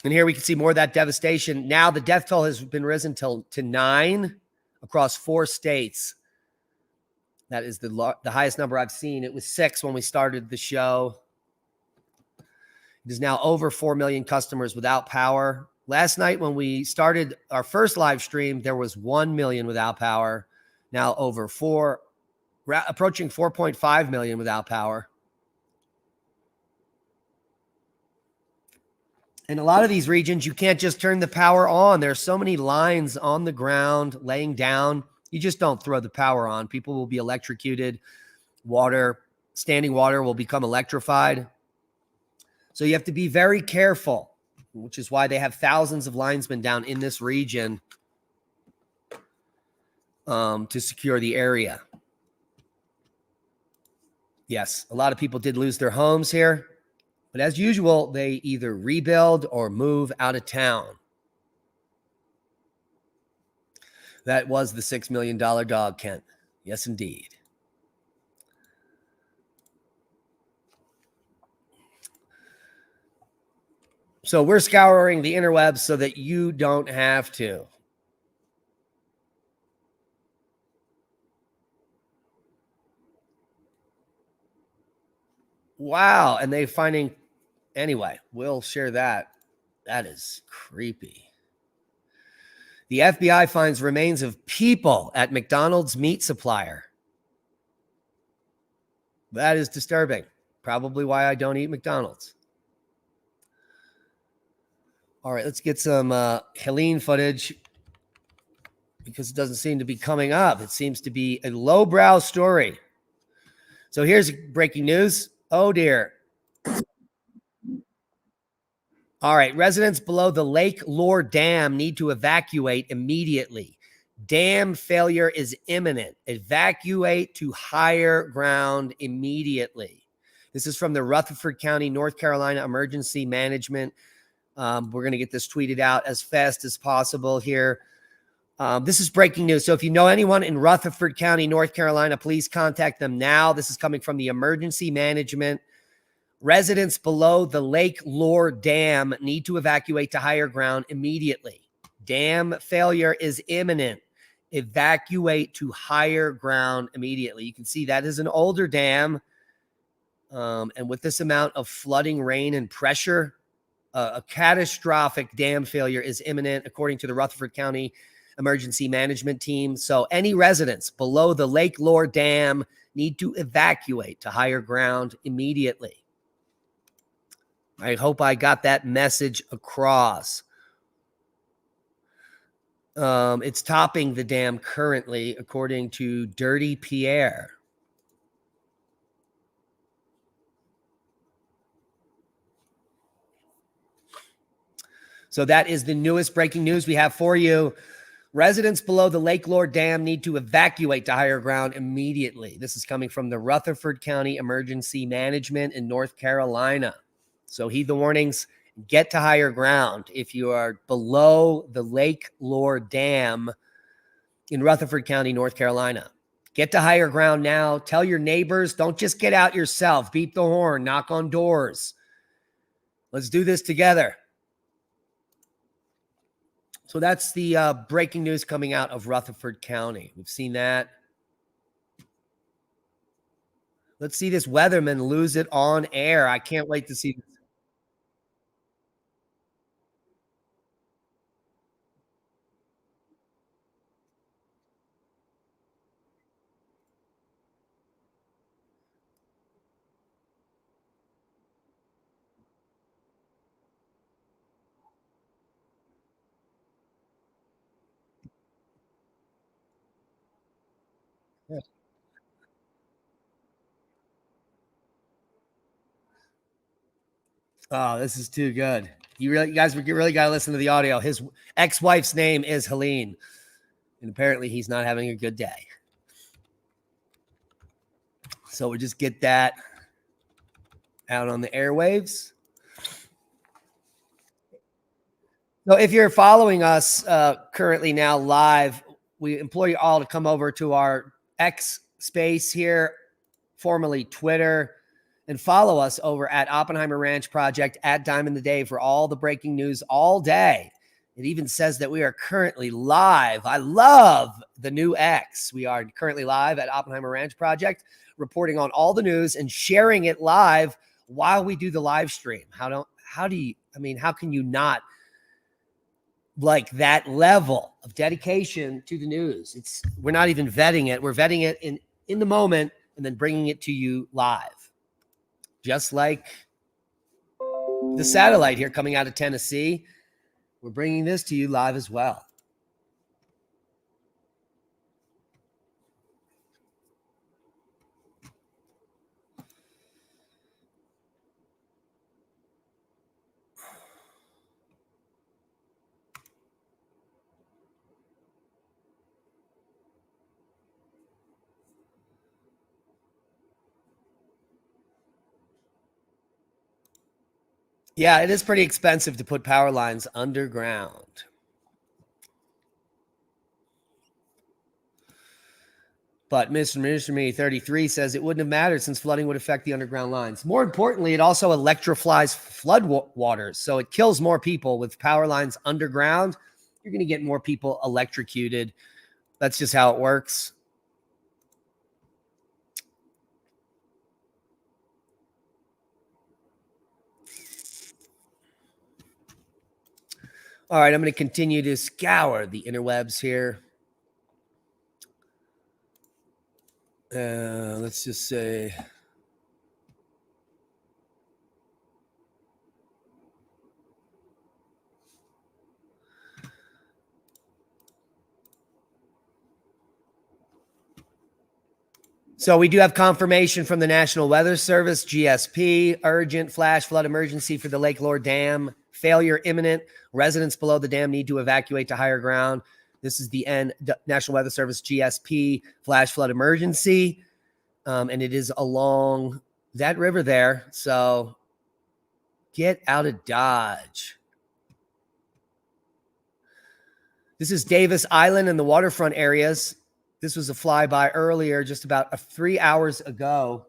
And here we can see more of that devastation. Now the death toll has been risen to 9 across 4 states. That is the highest number I've seen. It was 6 when we started the show. It is now over 4 million customers without power. Last night when we started our first live stream, there was 1 million without power. Now approaching 4.5 million without power. In a lot of these regions, you can't just turn the power on. There's so many lines on the ground laying down. You just don't throw the power on. People will be electrocuted. Standing water will become electrified. So you have to be very careful, which is why they have thousands of linesmen down in this region to secure the area. Yes, a lot of people did lose their homes here. But as usual, they either rebuild or move out of town. That was the $6 million dog, Kent. Yes, indeed. So we're scouring the interwebs so that you don't have to. Wow. And they finding, anyway, we'll share that. That is creepy. The FBI finds remains of people at McDonald's meat supplier. That is disturbing. Probably why I don't eat McDonald's. All right, let's get some Helene footage because it doesn't seem to be coming up. It seems to be a lowbrow story. So here's breaking news. Oh, dear. All right, residents below the Lake Lore Dam need to evacuate immediately. Dam failure is imminent. Evacuate to higher ground immediately. This is from the Rutherford County, North Carolina Emergency Management. We're going to get this tweeted out as fast as possible here. This is breaking news. So if you know anyone in Rutherford County, North Carolina, please contact them now. This is coming from the Emergency Management. Residents below the Lake Lore Dam need to evacuate to higher ground immediately. Dam failure is imminent. Evacuate to higher ground immediately. You can see that is an older dam. And with this amount of flooding, rain, and pressure, a catastrophic dam failure is imminent, according to the Rutherford County Emergency Management Team. So any residents below the Lake Lore Dam need to evacuate to higher ground immediately. I hope I got that message across. It's topping the dam currently, according to Dirty Pierre. So that is the newest breaking news we have for you. Residents below the Lake Lore Dam need to evacuate to higher ground immediately. This is coming from the Rutherford County Emergency Management in North Carolina. So heed the warnings, get to higher ground. If you are below the Lake Lore Dam in Rutherford County, North Carolina, get to higher ground now. Tell your neighbors, don't just get out yourself. Beep the horn, knock on doors. Let's do this together. So that's the breaking news coming out of Rutherford County. We've seen that. Let's see this weatherman lose it on air. I can't wait to see this. Oh, this is too good. You guys really got to listen to the audio. His ex-wife's name is Helene, and apparently he's not having a good day. So we'll just get that out on the airwaves. So if you're following us currently now live, we implore you all to come over to our X space here, formerly Twitter, and follow us over at Oppenheimer Ranch Project at Diamond the Day for all the breaking news all day. It even says that we are currently live. I love the new X. We are currently live at Oppenheimer Ranch Project, reporting on all the news and sharing it live while we do the live stream. How can you not like that level of dedication to the news? We're not even vetting it. We're vetting it in the moment and then bringing it to you live. Just like the satellite here coming out of Tennessee, we're bringing this to you live as well. Yeah, it is pretty expensive to put power lines underground. But Mr. Me 33 says it wouldn't have mattered since flooding would affect the underground lines. More importantly, it also electrifies flood waters. So it kills more people with power lines underground. You're going to get more people electrocuted. That's just how it works. All right, I'm going to continue to scour the interwebs here. Let's just say So we do have confirmation from the National Weather Service, GSP, urgent flash flood emergency for the Lake Lore Dam. Failure imminent. Residents below the dam need to evacuate to higher ground. This is the National Weather Service, GSP, flash flood emergency. And it is along that river there. So get out of Dodge. This is Davis Island and the waterfront areas. This was a flyby earlier, just about 3 hours ago.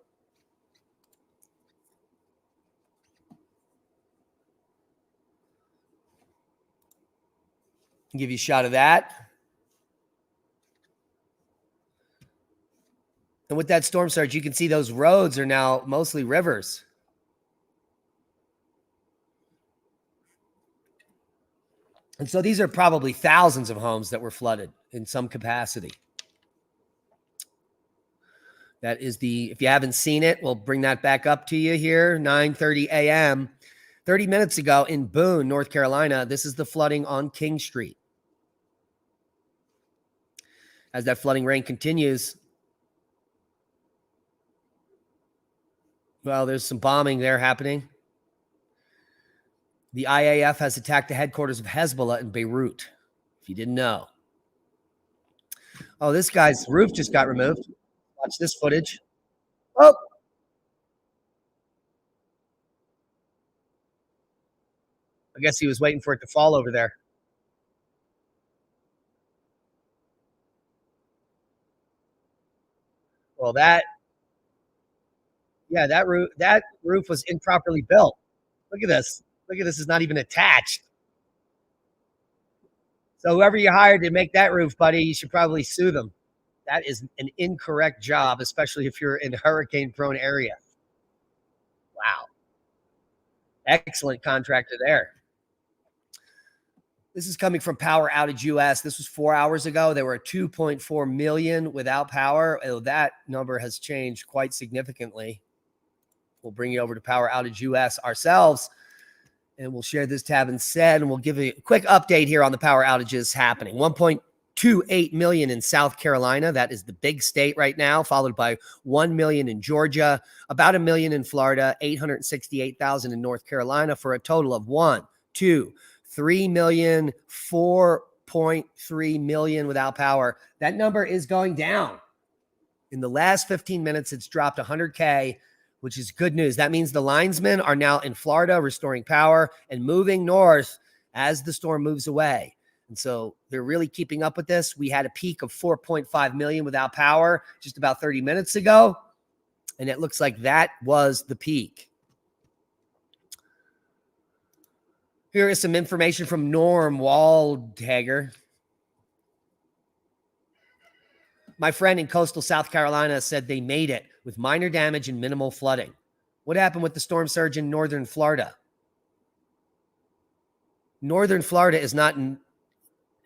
I'll give you a shot of that. And with that storm surge, you can see those roads are now mostly rivers. And so these are probably thousands of homes that were flooded in some capacity. That is if you haven't seen it, we'll bring that back up to you here, 9:30 a.m. 30 minutes ago in Boone, North Carolina, this is the flooding on King Street. As that flooding rain continues, well, there's some bombing there happening. The IAF has attacked the headquarters of Hezbollah in Beirut, if you didn't know. Oh, this guy's roof just got removed. Watch this footage. Oh. I guess he was waiting for it to fall over there. Well, that roof was improperly built. Look at this. Look at this. It's not even attached. So whoever you hired to make that roof, buddy, you should probably sue them. That is an incorrect job, especially if you're in a hurricane-prone area. Wow. Excellent contractor there. This is coming from Power Outage US. This was 4 hours ago. There were 2.4 million without power. Oh, that number has changed quite significantly. We'll bring you over to Power Outage US ourselves, and we'll share this tab instead, and we'll give you a quick update here on the power outages happening. 1.28 million in South Carolina. That is the big state right now, followed by 1 million in Georgia, about 1 million in Florida, 868,000 in North Carolina, for a total of 1, 2, 3 million, 4.3 million without power. That number is going down. In the last 15 minutes, it's dropped 100K, which is good news. That means the linesmen are now in Florida restoring power and moving north as the storm moves away. And so they're really keeping up with this. We had a peak of 4.5 million without power just about 30 minutes ago, and it looks like that was the peak. Here is some information from Norm Waldhager. My friend in coastal South Carolina said they made it with minor damage and minimal flooding. What happened with the storm surge in northern Florida? Northern Florida is not in...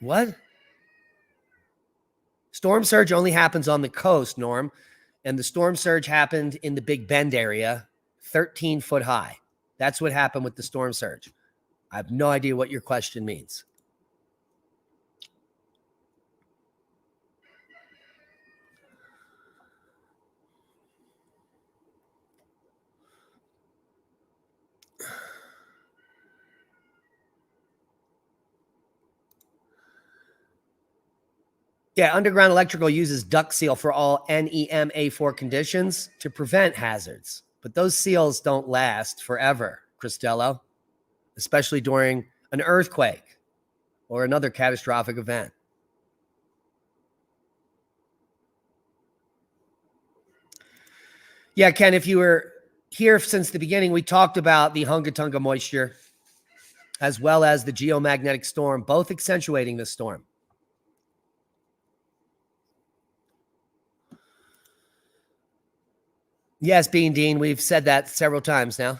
What? Storm surge only happens on the coast, Norm. And the storm surge happened in the Big Bend area, 13 foot high. That's what happened with the storm surge. I have no idea what your question means. Yeah, underground electrical uses duct seal for all NEMA4 conditions to prevent hazards. But those seals don't last forever, Cristello, especially during an earthquake or another catastrophic event. Yeah, Ken, if you were here since the beginning, we talked about the Hunga-Tunga moisture as well as the geomagnetic storm, both accentuating the storm. Yes, Bean Dean, we've said that several times now.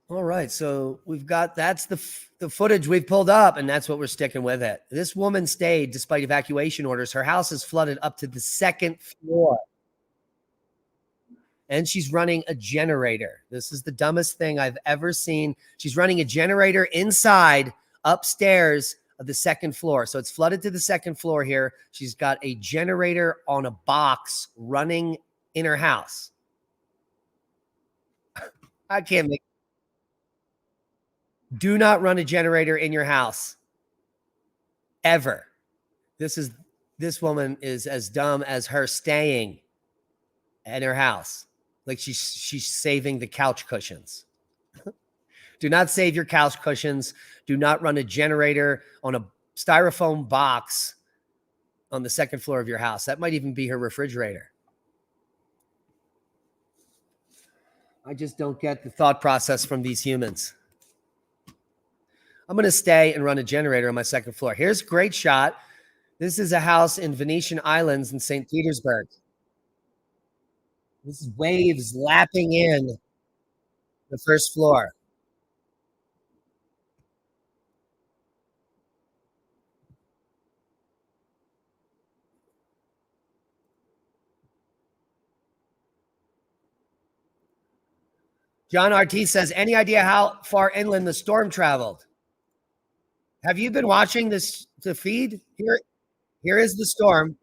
All right, so we've got, that's the footage we've pulled up, and that's what we're sticking with it. This woman stayed despite evacuation orders. Her house is flooded up to the second floor. And she's running a generator. This is the dumbest thing I've ever seen. She's running a generator inside upstairs of the second floor. So it's flooded to the second floor here. She's got a generator on a box running in her house. I can't make. Do not run a generator in your house. Ever. This woman is as dumb as her staying at her house. Like she's saving the couch cushions. Do not save your couch cushions. Do not run a generator on a styrofoam box on the second floor of your house. That might even be her refrigerator. I just don't get the thought process from these humans. I'm going to stay and run a generator on my second floor. Here's a great shot. This is a house in Venetian Islands in St. Petersburg. This is waves lapping in the first floor. John RT says, any idea how far inland the storm traveled? Have you been watching the feed? Here is the storm.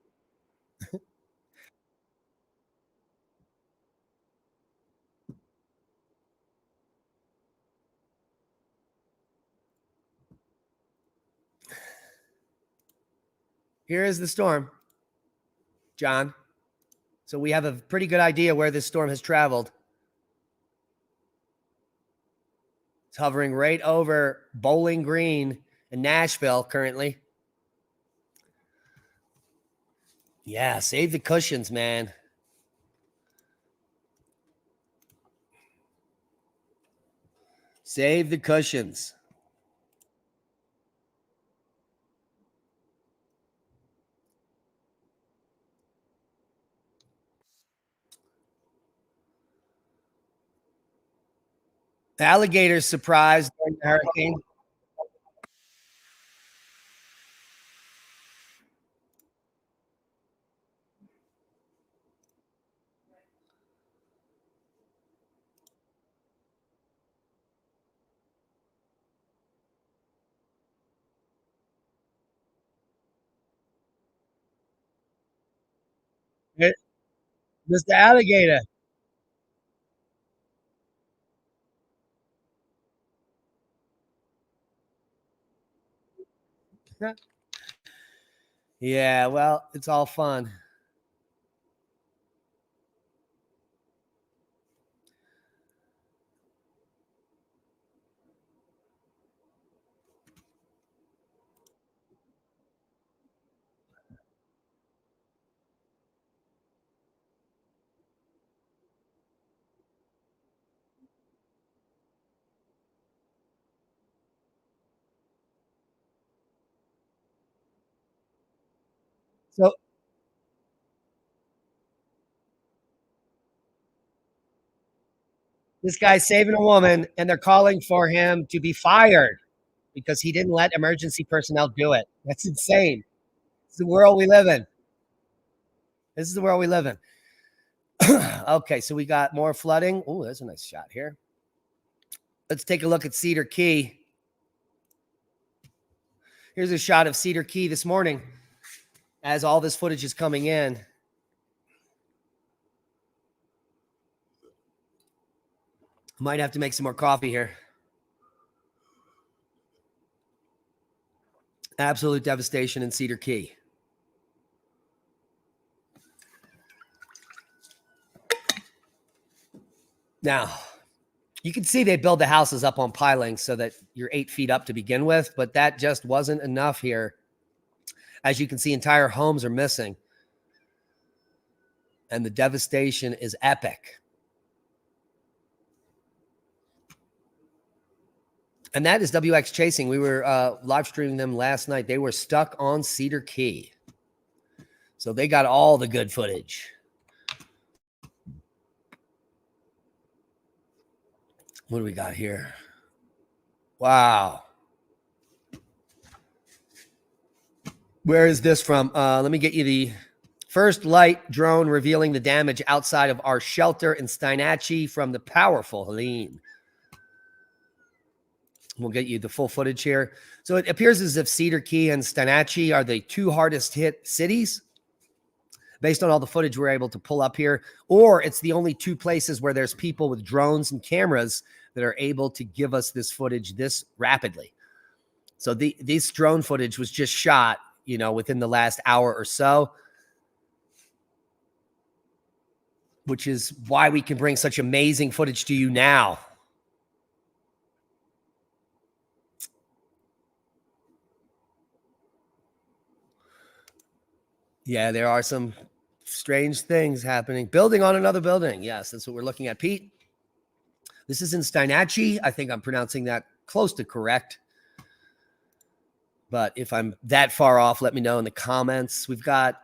Here is the storm, John. So we have a pretty good idea where this storm has traveled. It's hovering right over Bowling Green in Nashville currently. Yeah, save the cushions, man. Save the cushions. Alligators surprised during the hurricane. Mr. Alligator. Yeah, well, it's all fun. So this guy's saving a woman, and they're calling for him to be fired because he didn't let emergency personnel do it. That's insane. It's the world we live in. This is the world we live in. Okay, so we got more flooding. Oh, there's a nice shot here. Let's take a look at Cedar Key. Here's a shot of Cedar Key this morning as all this footage is coming in. Might have to make some more coffee here. Absolute devastation in Cedar Key. Now, you can see they build the houses up on pilings so that you're 8 feet up to begin with, but that just wasn't enough here. As you can see, entire homes are missing. And the devastation is epic. And that is WX Chasing. We were live streaming them last night. They were stuck on Cedar Key. So they got all the good footage. What do we got here? Wow. Where is this from? Let me get you the first light drone revealing the damage outside of our shelter in Steinatchee from the powerful Helene. We'll get you the full footage here. So it appears as if Cedar Key and Steinhatchee are the two hardest hit cities based on all the footage we're able to pull up here, or it's the only two places where there's people with drones and cameras that are able to give us this footage this rapidly. So this drone footage was just shot, within the last hour or so, which is why we can bring such amazing footage to you now. Yeah, there are some strange things happening. Building on another building. Yes, that's what we're looking at, Pete. This is in Steinhatchee. I think I'm pronouncing that close to correct. But if I'm that far off, let me know in the comments. We've got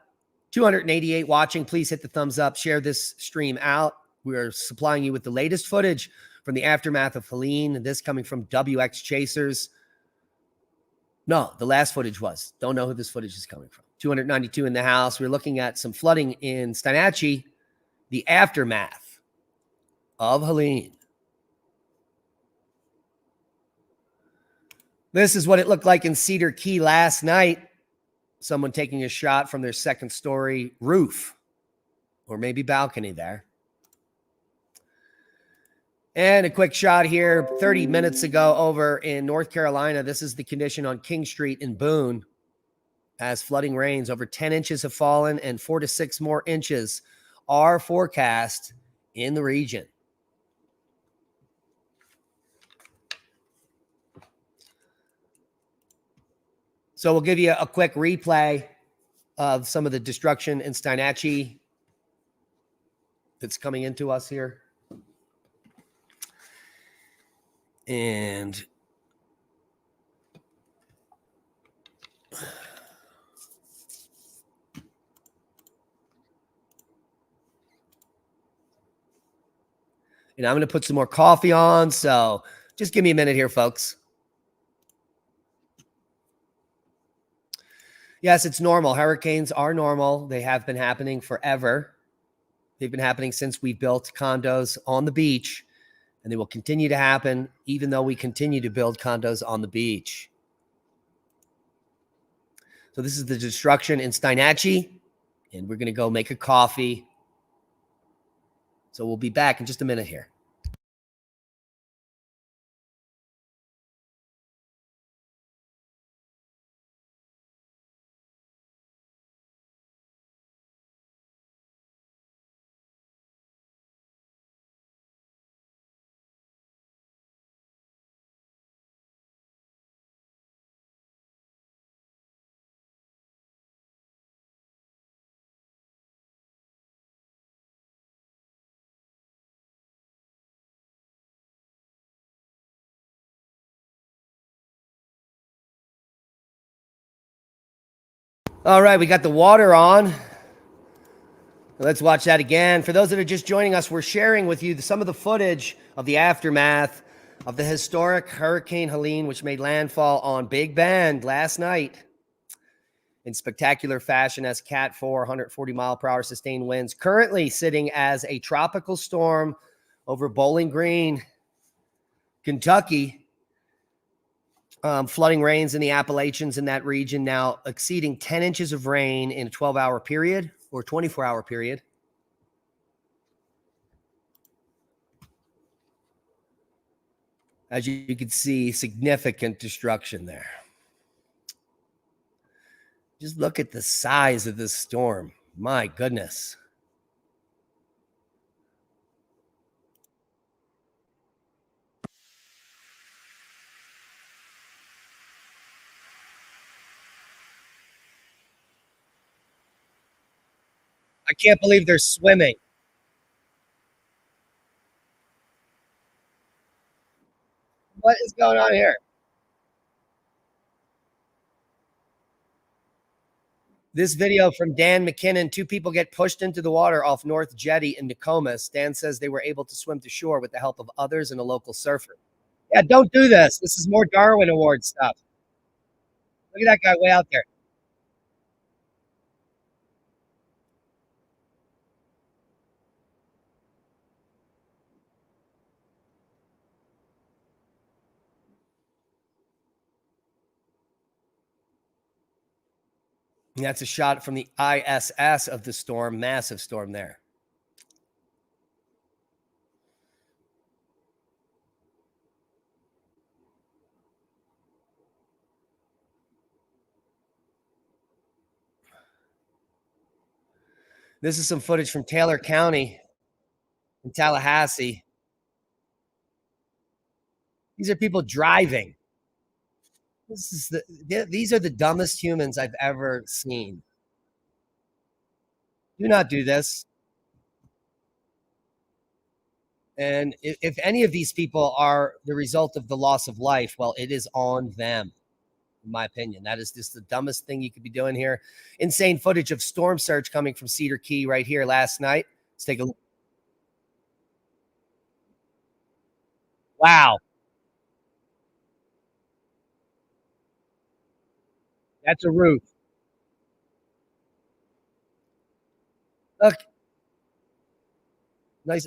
288 watching. Please hit the thumbs up. Share this stream out. We're supplying you with the latest footage from the aftermath of Helene. This coming from WX Chasers. No, the last footage was. Don't know who this footage is coming from. 292 in the house. We're looking at some flooding in Steinhatchee, the aftermath of Helene. This is what it looked like in Cedar Key last night. Someone taking a shot from their second story roof or maybe balcony there. And a quick shot here 30 minutes ago over in North Carolina. This is the condition on King Street in Boone as flooding rains. Over 10 inches have fallen and 4 to 6 more inches are forecast in the region. So we'll give you a quick replay of some of the destruction in Steinhatchee that's coming into us here. And I'm going to put some more coffee on. So just give me a minute here, folks. Yes, it's normal. Hurricanes are normal. They have been happening forever. They've been happening since we built condos on the beach, and they will continue to happen even though we continue to build condos on the beach. So this is the destruction in Steinhatchee, and we're going to go make a coffee. So we'll be back in just a minute here. All right, we got the water on. Let's watch that again. For those that are just joining us, we're sharing with you some of the footage of the aftermath of the historic Hurricane Helene, which made landfall on Big Bend last night in spectacular fashion as Cat 4, 140-mile-per-hour sustained winds, currently sitting as a tropical storm over Bowling Green, Kentucky. Flooding rains in the Appalachians in that region now exceeding 10 inches of rain in a 12-hour period or 24-hour period. As you can see, significant destruction there. Just look at the size of this storm. My goodness. I can't believe they're swimming. What is going on here? This video from Dan McKinnon. 2 people get pushed into the water off North Jetty in Nokomis. Dan says they were able to swim to shore with the help of others and a local surfer. Yeah, don't do this. This is more Darwin Award stuff. Look at that guy way out there. And that's a shot from the ISS of the storm. Massive storm there. This is some footage from Taylor County in Tallahassee. These are people driving. These are the dumbest humans I've ever seen. Do not do this. And if any of these people are the result of the loss of life, well, it is on them, in my opinion. That is just the dumbest thing you could be doing here. Insane footage of storm surge coming from Cedar Key right here last night. Let's take a look. Wow. That's a roof. Look. Nice.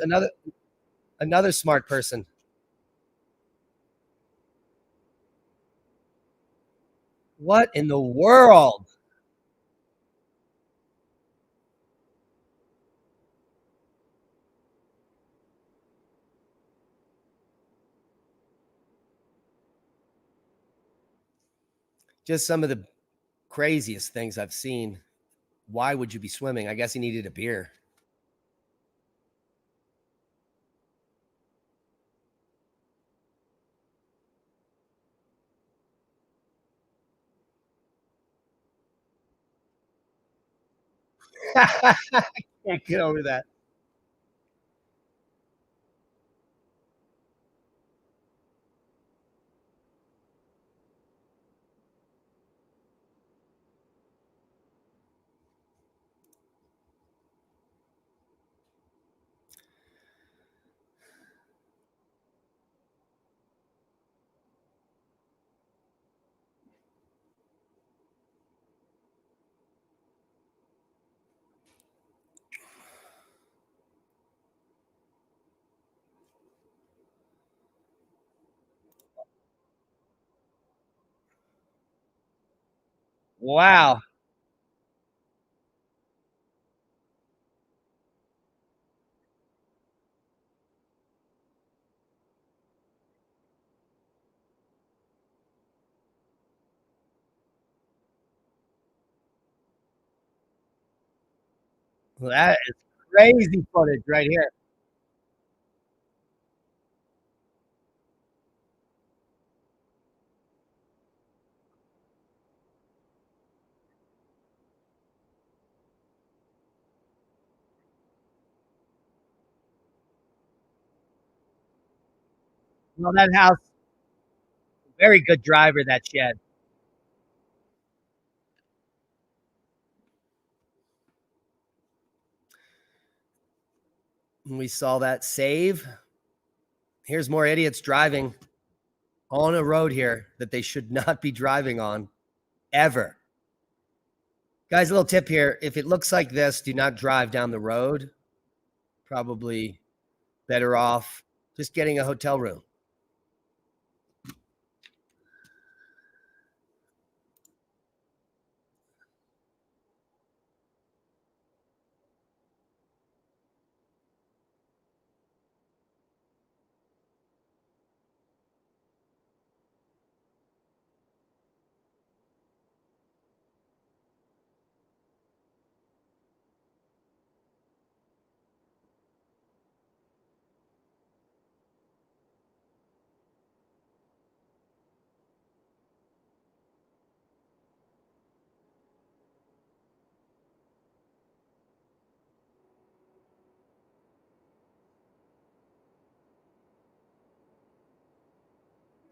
Another smart person. What in the world? Just some of the craziest things I've seen. Why would you be swimming? I guess he needed a beer. I can't get over that. Wow. Well, that is crazy footage right here. Well, that house, very good driver, that shed. We saw that save. Here's more idiots driving on a road here that they should not be driving on ever. Guys, a little tip here. If it looks like this, do not drive down the road. Probably better off just getting a hotel room.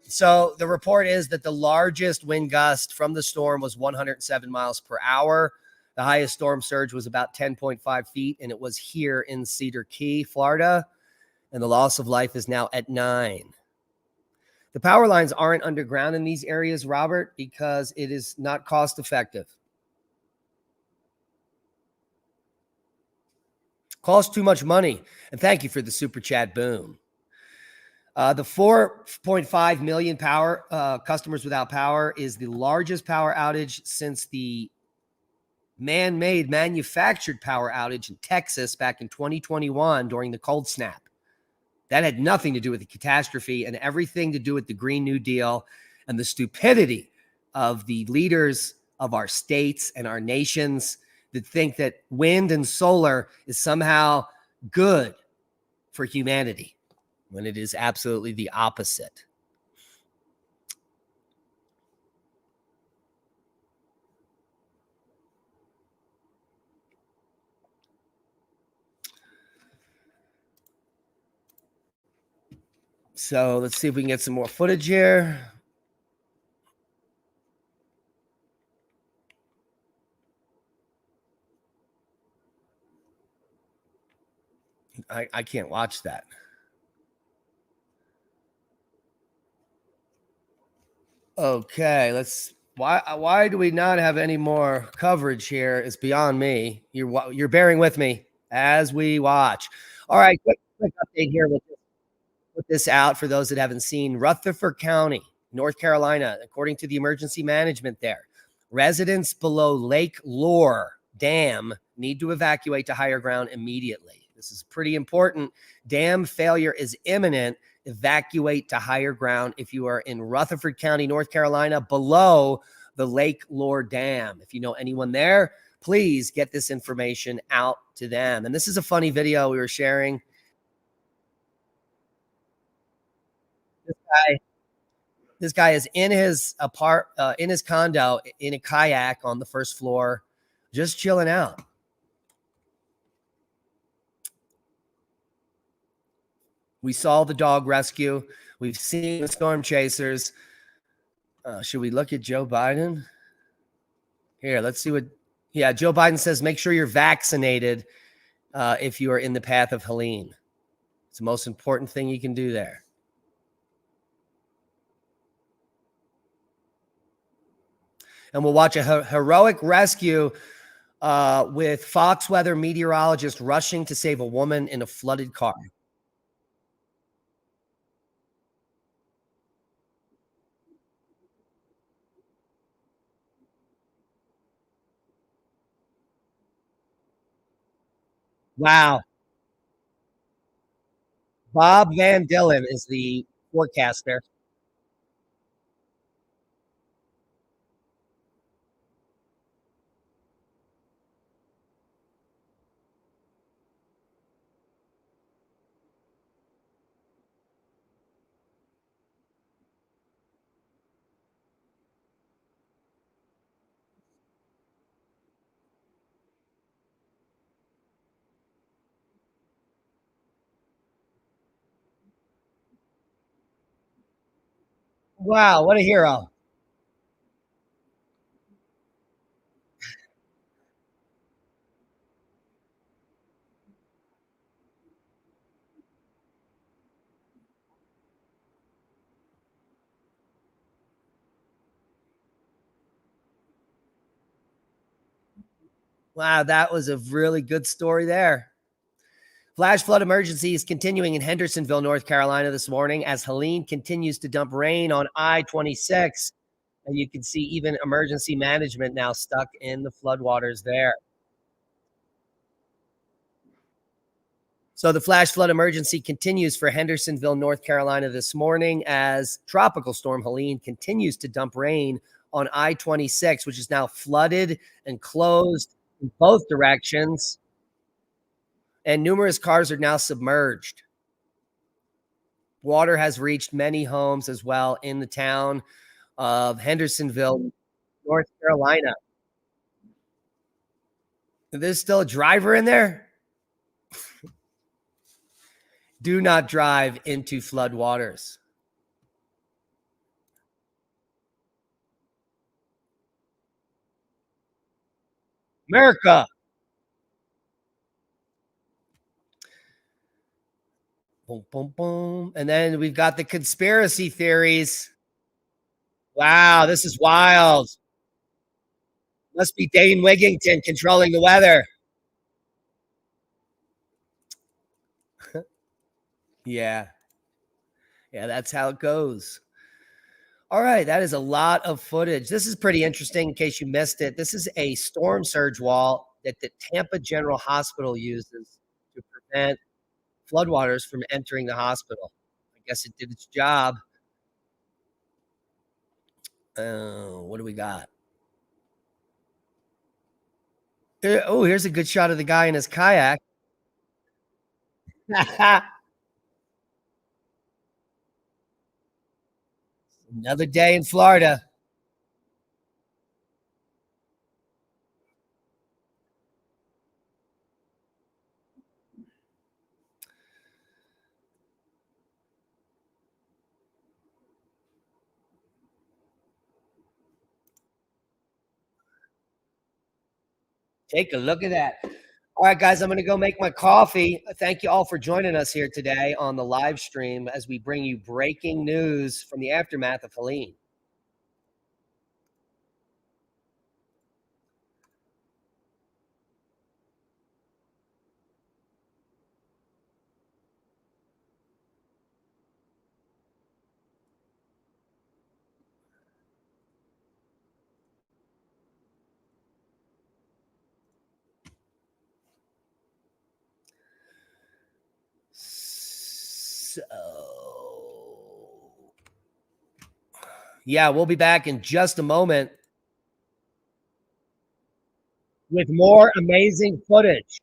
So the report is that the largest wind gust from the storm was 107 miles per hour. The highest storm surge was about 10.5 feet, and it was here in Cedar Key, Florida. And the loss of life is now at 9. The power lines aren't underground in these areas, Robert, because it is not cost effective. Costs too much money. And thank you for the super chat boom. The 4.5 million power customers without power is the largest power outage since the man-made manufactured power outage in Texas back in 2021 during the cold snap. That had nothing to do with the catastrophe and everything to do with the Green New Deal and the stupidity of the leaders of our states and our nations that think that wind and solar is somehow good for humanity, when it is absolutely the opposite. So let's see if we can get some more footage here. I can't watch that. Okay, why do we not have any more coverage here? It's beyond me. You're bearing with me as we watch. All right, quick update here. We'll put this out for those that haven't seen. Rutherford County, North Carolina, according to the emergency management there, residents below Lake Lure Dam need to evacuate to higher ground immediately. This is pretty important. Dam failure is imminent. Evacuate to higher ground if you are in Rutherford County, North Carolina, below the Lake Lure Dam. If you know anyone there, please get this information out to them. And this is a funny video we were sharing. This guy is in his in his condo in a kayak on the first floor, just chilling out. We saw the dog rescue. We've seen the storm chasers. Should we look at Joe Biden? Here, let's see what. Yeah, Joe Biden says make sure you're vaccinated if you are in the path of Helene. It's the most important thing you can do there. And we'll watch a heroic rescue with Fox weather meteorologists rushing to save a woman in a flooded car. Wow. Bob Van Dillen is the forecaster. Wow, what a hero. Wow, that was a really good story there. Flash flood emergency is continuing in Hendersonville, North Carolina this morning as Helene continues to dump rain on I-26. And you can see even emergency management now stuck in the floodwaters there. So the flash flood emergency continues for Hendersonville, North Carolina this morning as Tropical Storm Helene continues to dump rain on I-26, which is now flooded and closed in both directions. And numerous cars are now submerged. Water has reached many homes as well in the town of Hendersonville, North Carolina. There's still a driver in there? Do not drive into flood waters. America. Boom, boom, boom. And then we've got the conspiracy theories. Wow, this is wild. Must be Dane Wigington controlling the weather. Yeah. Yeah, that's how it goes. All right, that is a lot of footage. This is pretty interesting in case you missed it. This is a storm surge wall that the Tampa General Hospital uses to prevent floodwaters from entering the hospital. I guess it did its job. What do we got? Here's a good shot of the guy in his kayak. Another day in Florida. Take a look at that. All right, guys, I'm going to go make my coffee. Thank you all for joining us here today on the live stream as we bring you breaking news from the aftermath of Helene. So, yeah, we'll be back in just a moment with more amazing footage.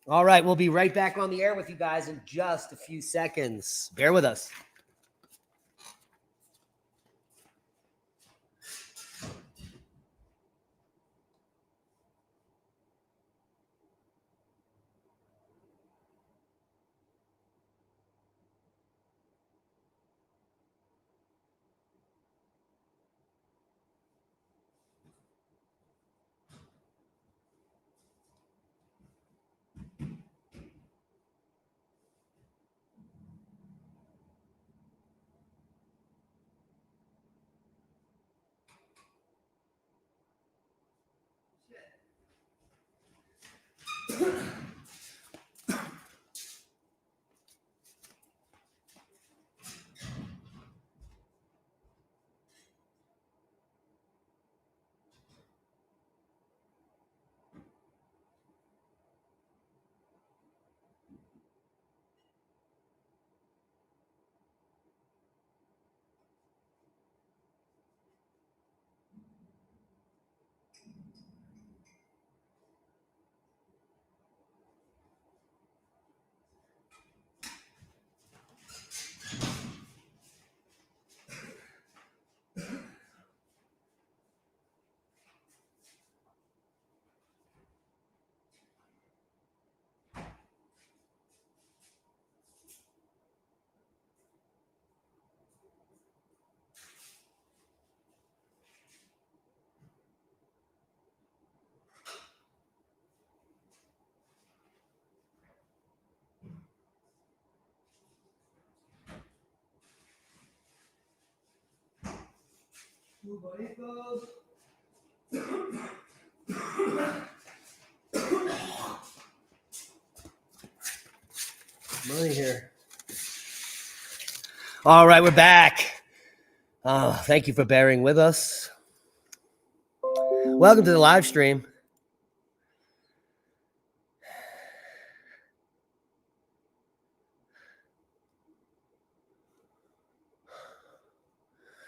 All right, we'll be right back on the air with you guys in just a few seconds. Bear with us. Money here. All right, we're back. Thank you for bearing with us. Welcome to the live stream.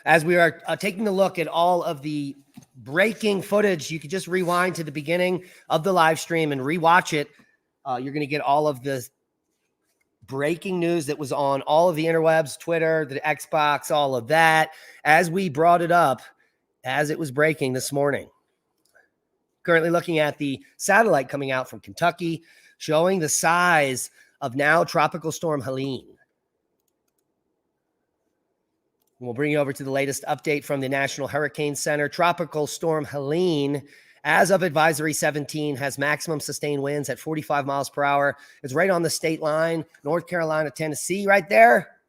As we are taking a look at all of the breaking footage, you can just rewind to the beginning of the live stream and rewatch it. You're going to get all of the breaking news that was on all of the interwebs, Twitter, the Xbox, all of that, as we brought it up as it was breaking this morning. Currently looking at the satellite coming out from Kentucky, showing the size of now Tropical Storm Helene. We'll bring you over to the latest update from the National Hurricane Center. Tropical Storm Helene, as of Advisory 17, has maximum sustained winds at 45 miles per hour. It's right on the state line, North Carolina, Tennessee, right there.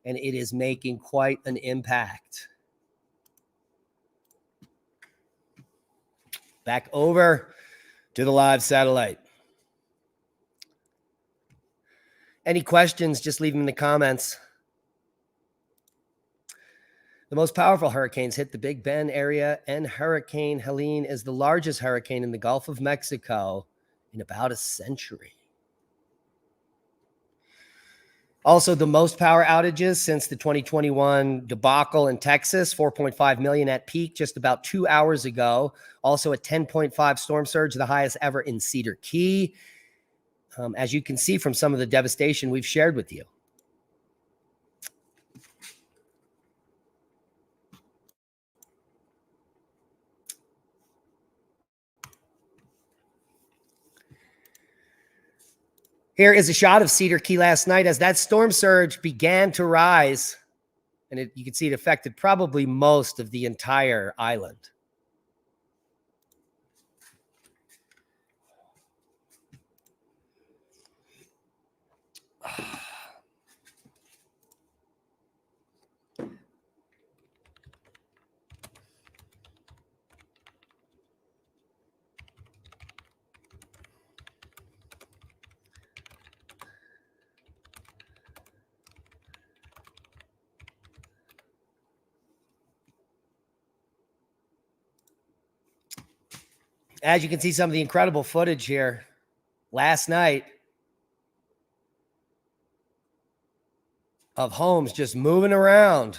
And it is making quite an impact. Back over to the live satellite. Any questions, just leave them in the comments. The most powerful hurricanes hit the Big Bend area, and Hurricane Helene is the largest hurricane in the Gulf of Mexico in about a century. Also, the most power outages since the 2021 debacle in Texas, 4.5 million at peak just about 2 hours ago. Also a 10.5 storm surge, the highest ever in Cedar Key. As you can see from some of the devastation we've shared with you. Here is a shot of Cedar Key last night as that storm surge began to rise. And you can see it affected probably most of the entire island. As you can see, some of the incredible footage here last night of homes just moving around.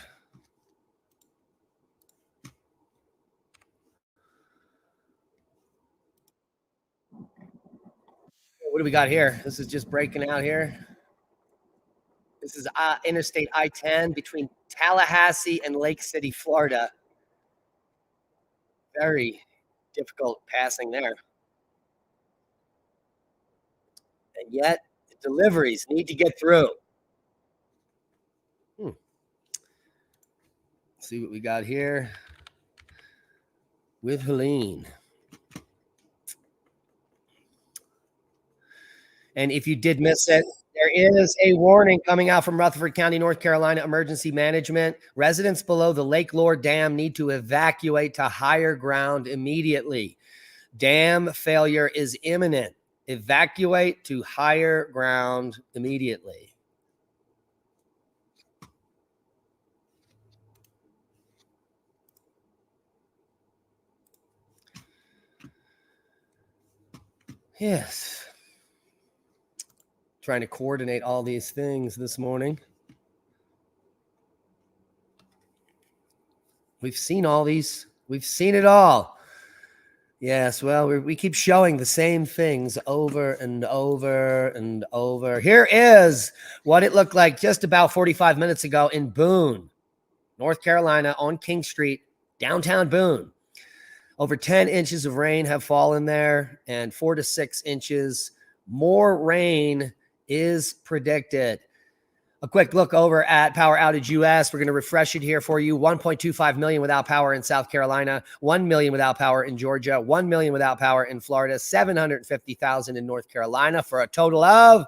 What do we got here? This is just breaking out here. This is Interstate I-10 between Tallahassee and Lake City, Florida. Very difficult passing there. And yet, the deliveries need to get through. Let's see what we got here with Helene. And if you did miss it, there is a warning coming out from Rutherford County, North Carolina Emergency Management. Residents below the Lake Lure Dam need to evacuate to higher ground immediately. Dam failure is imminent. Evacuate to higher ground immediately. Yes. Trying to coordinate all these things this morning. We've seen all these. We've seen it all. Yes, well, we keep showing the same things over and over and over. Here is what it looked like just about 45 minutes ago in Boone, North Carolina, on King Street, downtown Boone. Over 10 inches of rain have fallen there, and 4 to 6 inches more rain is predicted. A quick look over at Power Outage US. We're going to refresh it here for you. 1.25 million without power in South Carolina, 1 million without power in Georgia, 1 million without power in Florida, 750,000 in North Carolina, for a total of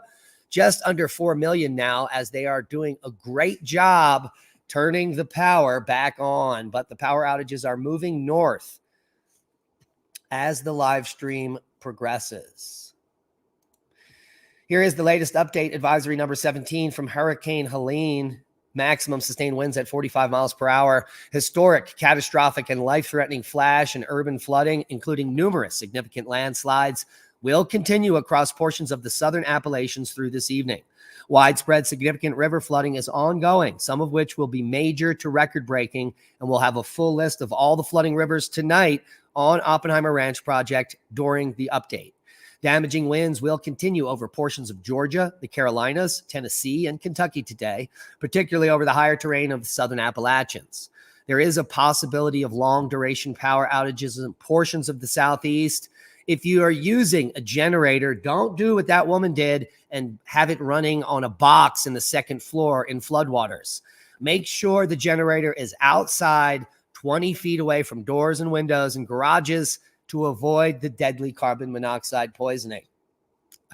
just under 4 million now, as they are doing a great job turning the power back on, but the power outages are moving north as the live stream progresses. Here is the latest update, advisory number 17 from Hurricane Helene. Maximum sustained winds at 45 miles per hour. Historic, catastrophic, and life-threatening flash and urban flooding, including numerous significant landslides, will continue across portions of the southern Appalachians through this evening. Widespread significant river flooding is ongoing, some of which will be major to record-breaking, and we'll have a full list of all the flooding rivers tonight on Oppenheimer Ranch Project during the update. Damaging winds will continue over portions of Georgia, the Carolinas, Tennessee, and Kentucky today, particularly over the higher terrain of the southern Appalachians. There is a possibility of long-duration power outages in portions of the Southeast. If you are using a generator, don't do what that woman did and have it running on a box in the second floor in floodwaters. Make sure the generator is outside, 20 feet away from doors and windows and garages, to avoid the deadly carbon monoxide poisoning.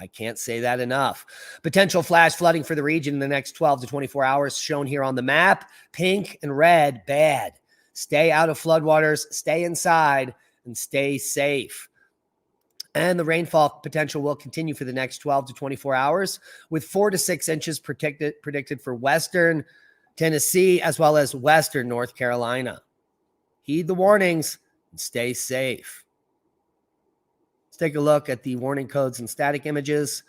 I can't say that enough. Potential flash flooding for the region in the next 12 to 24 hours shown here on the map. Pink and red, bad. Stay out of floodwaters, stay inside, and stay safe. And the rainfall potential will continue for the next 12 to 24 hours, with 4 to 6 inches predicted for western Tennessee as well as western North Carolina. Heed the warnings and stay safe. Let's take a look at the warning codes and static images.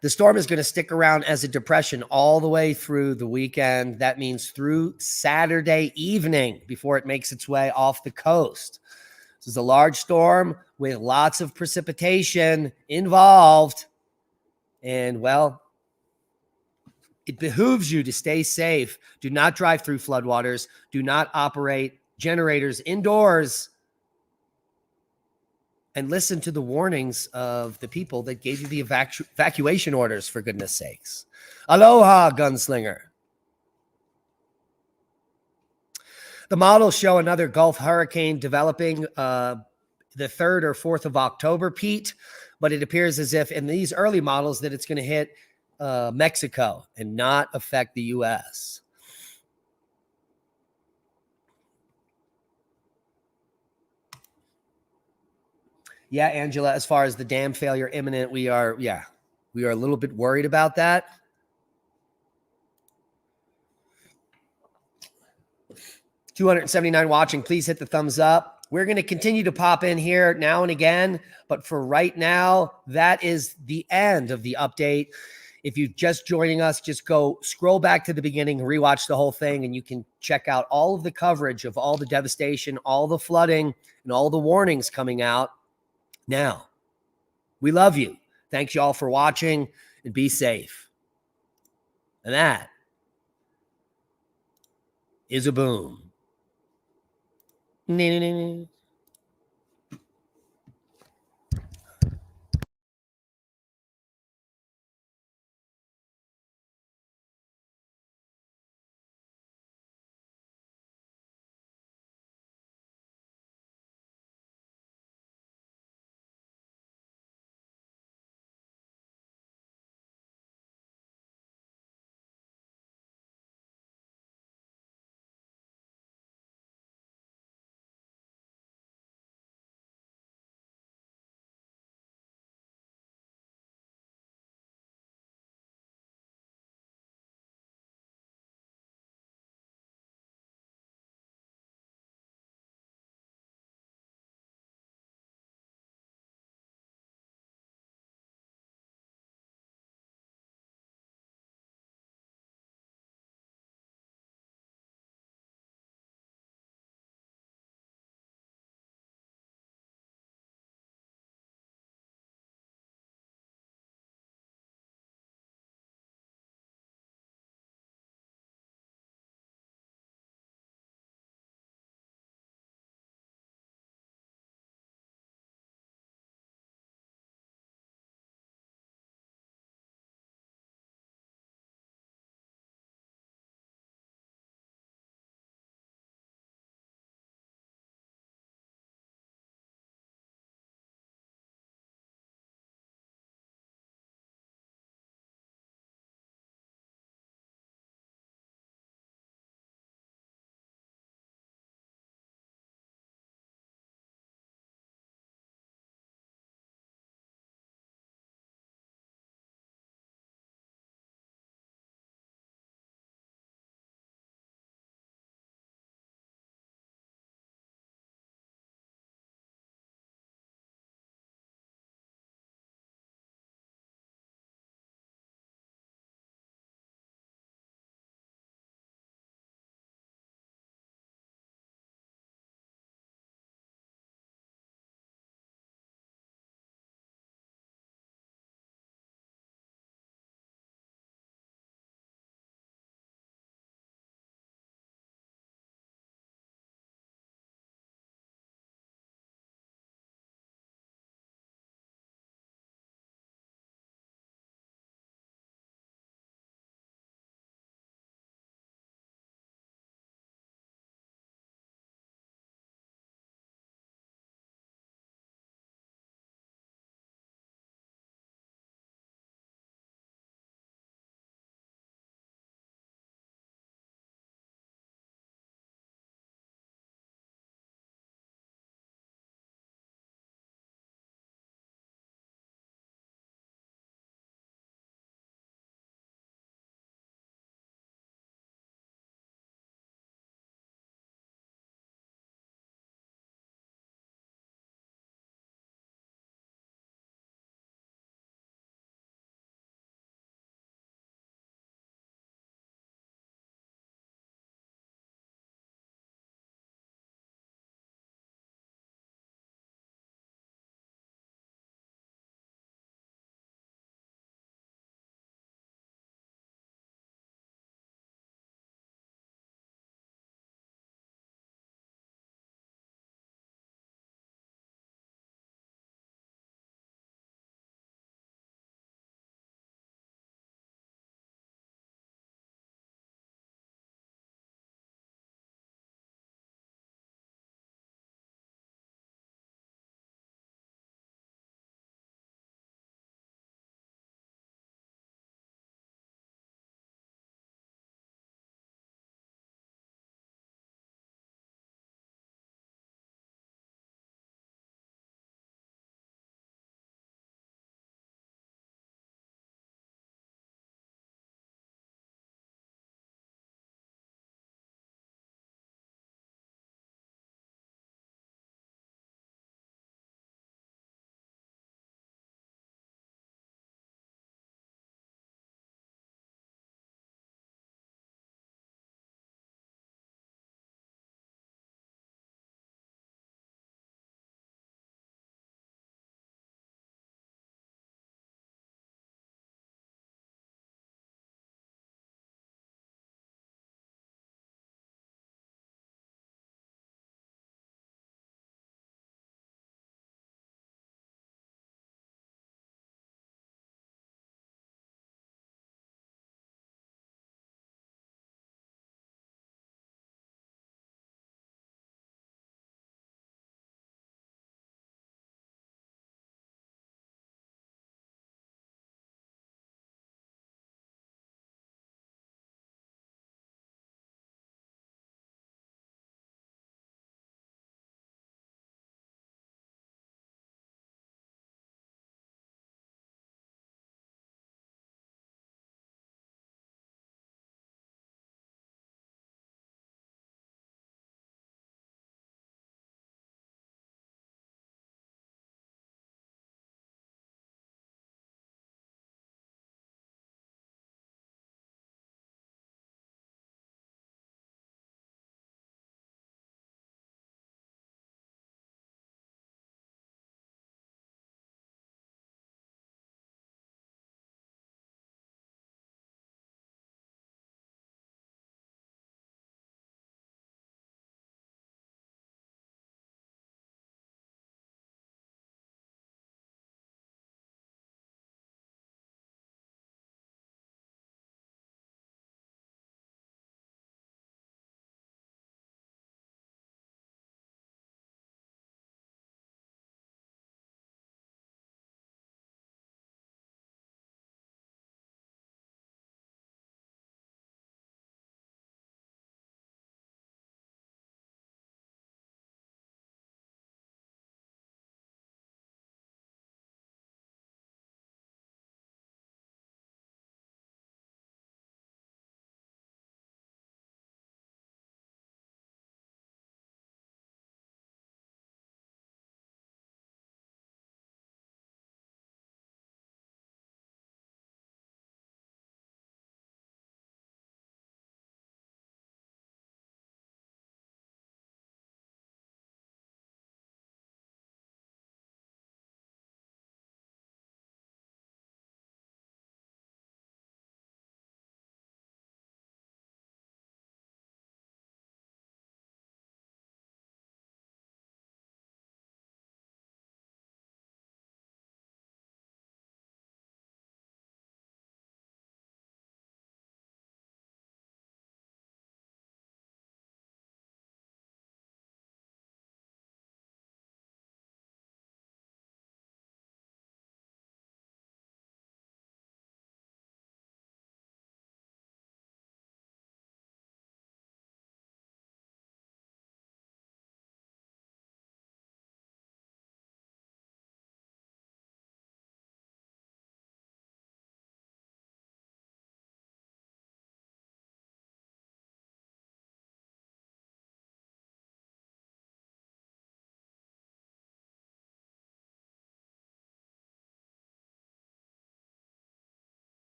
The storm is going to stick around as a depression all the way through the weekend. That means through Saturday evening before it makes its way off the coast. This is a large storm with lots of precipitation involved. And, well, it behooves you to stay safe. Do not drive through floodwaters. Do not operate generators indoors. And listen to the warnings of the people that gave you the evacuation orders, for goodness sakes. Aloha, gunslinger. The models show another Gulf hurricane developing the 3rd or 4th of October, Pete, but it appears as if in these early models that it's going to hit Mexico and not affect the U.S. Yeah, Angela, as far as the dam failure imminent, we are a little bit worried about that. $279 watching. Please hit the thumbs up. We're going to continue to pop in here now and again, but for right now, that is the end of the update. If you're just joining us, just go scroll back to the beginning, rewatch the whole thing, and you can check out all of the coverage of all the devastation, all the flooding, and all the warnings coming out. Now, we love you. Thanks, y'all, for watching, and be safe. And that is a boom.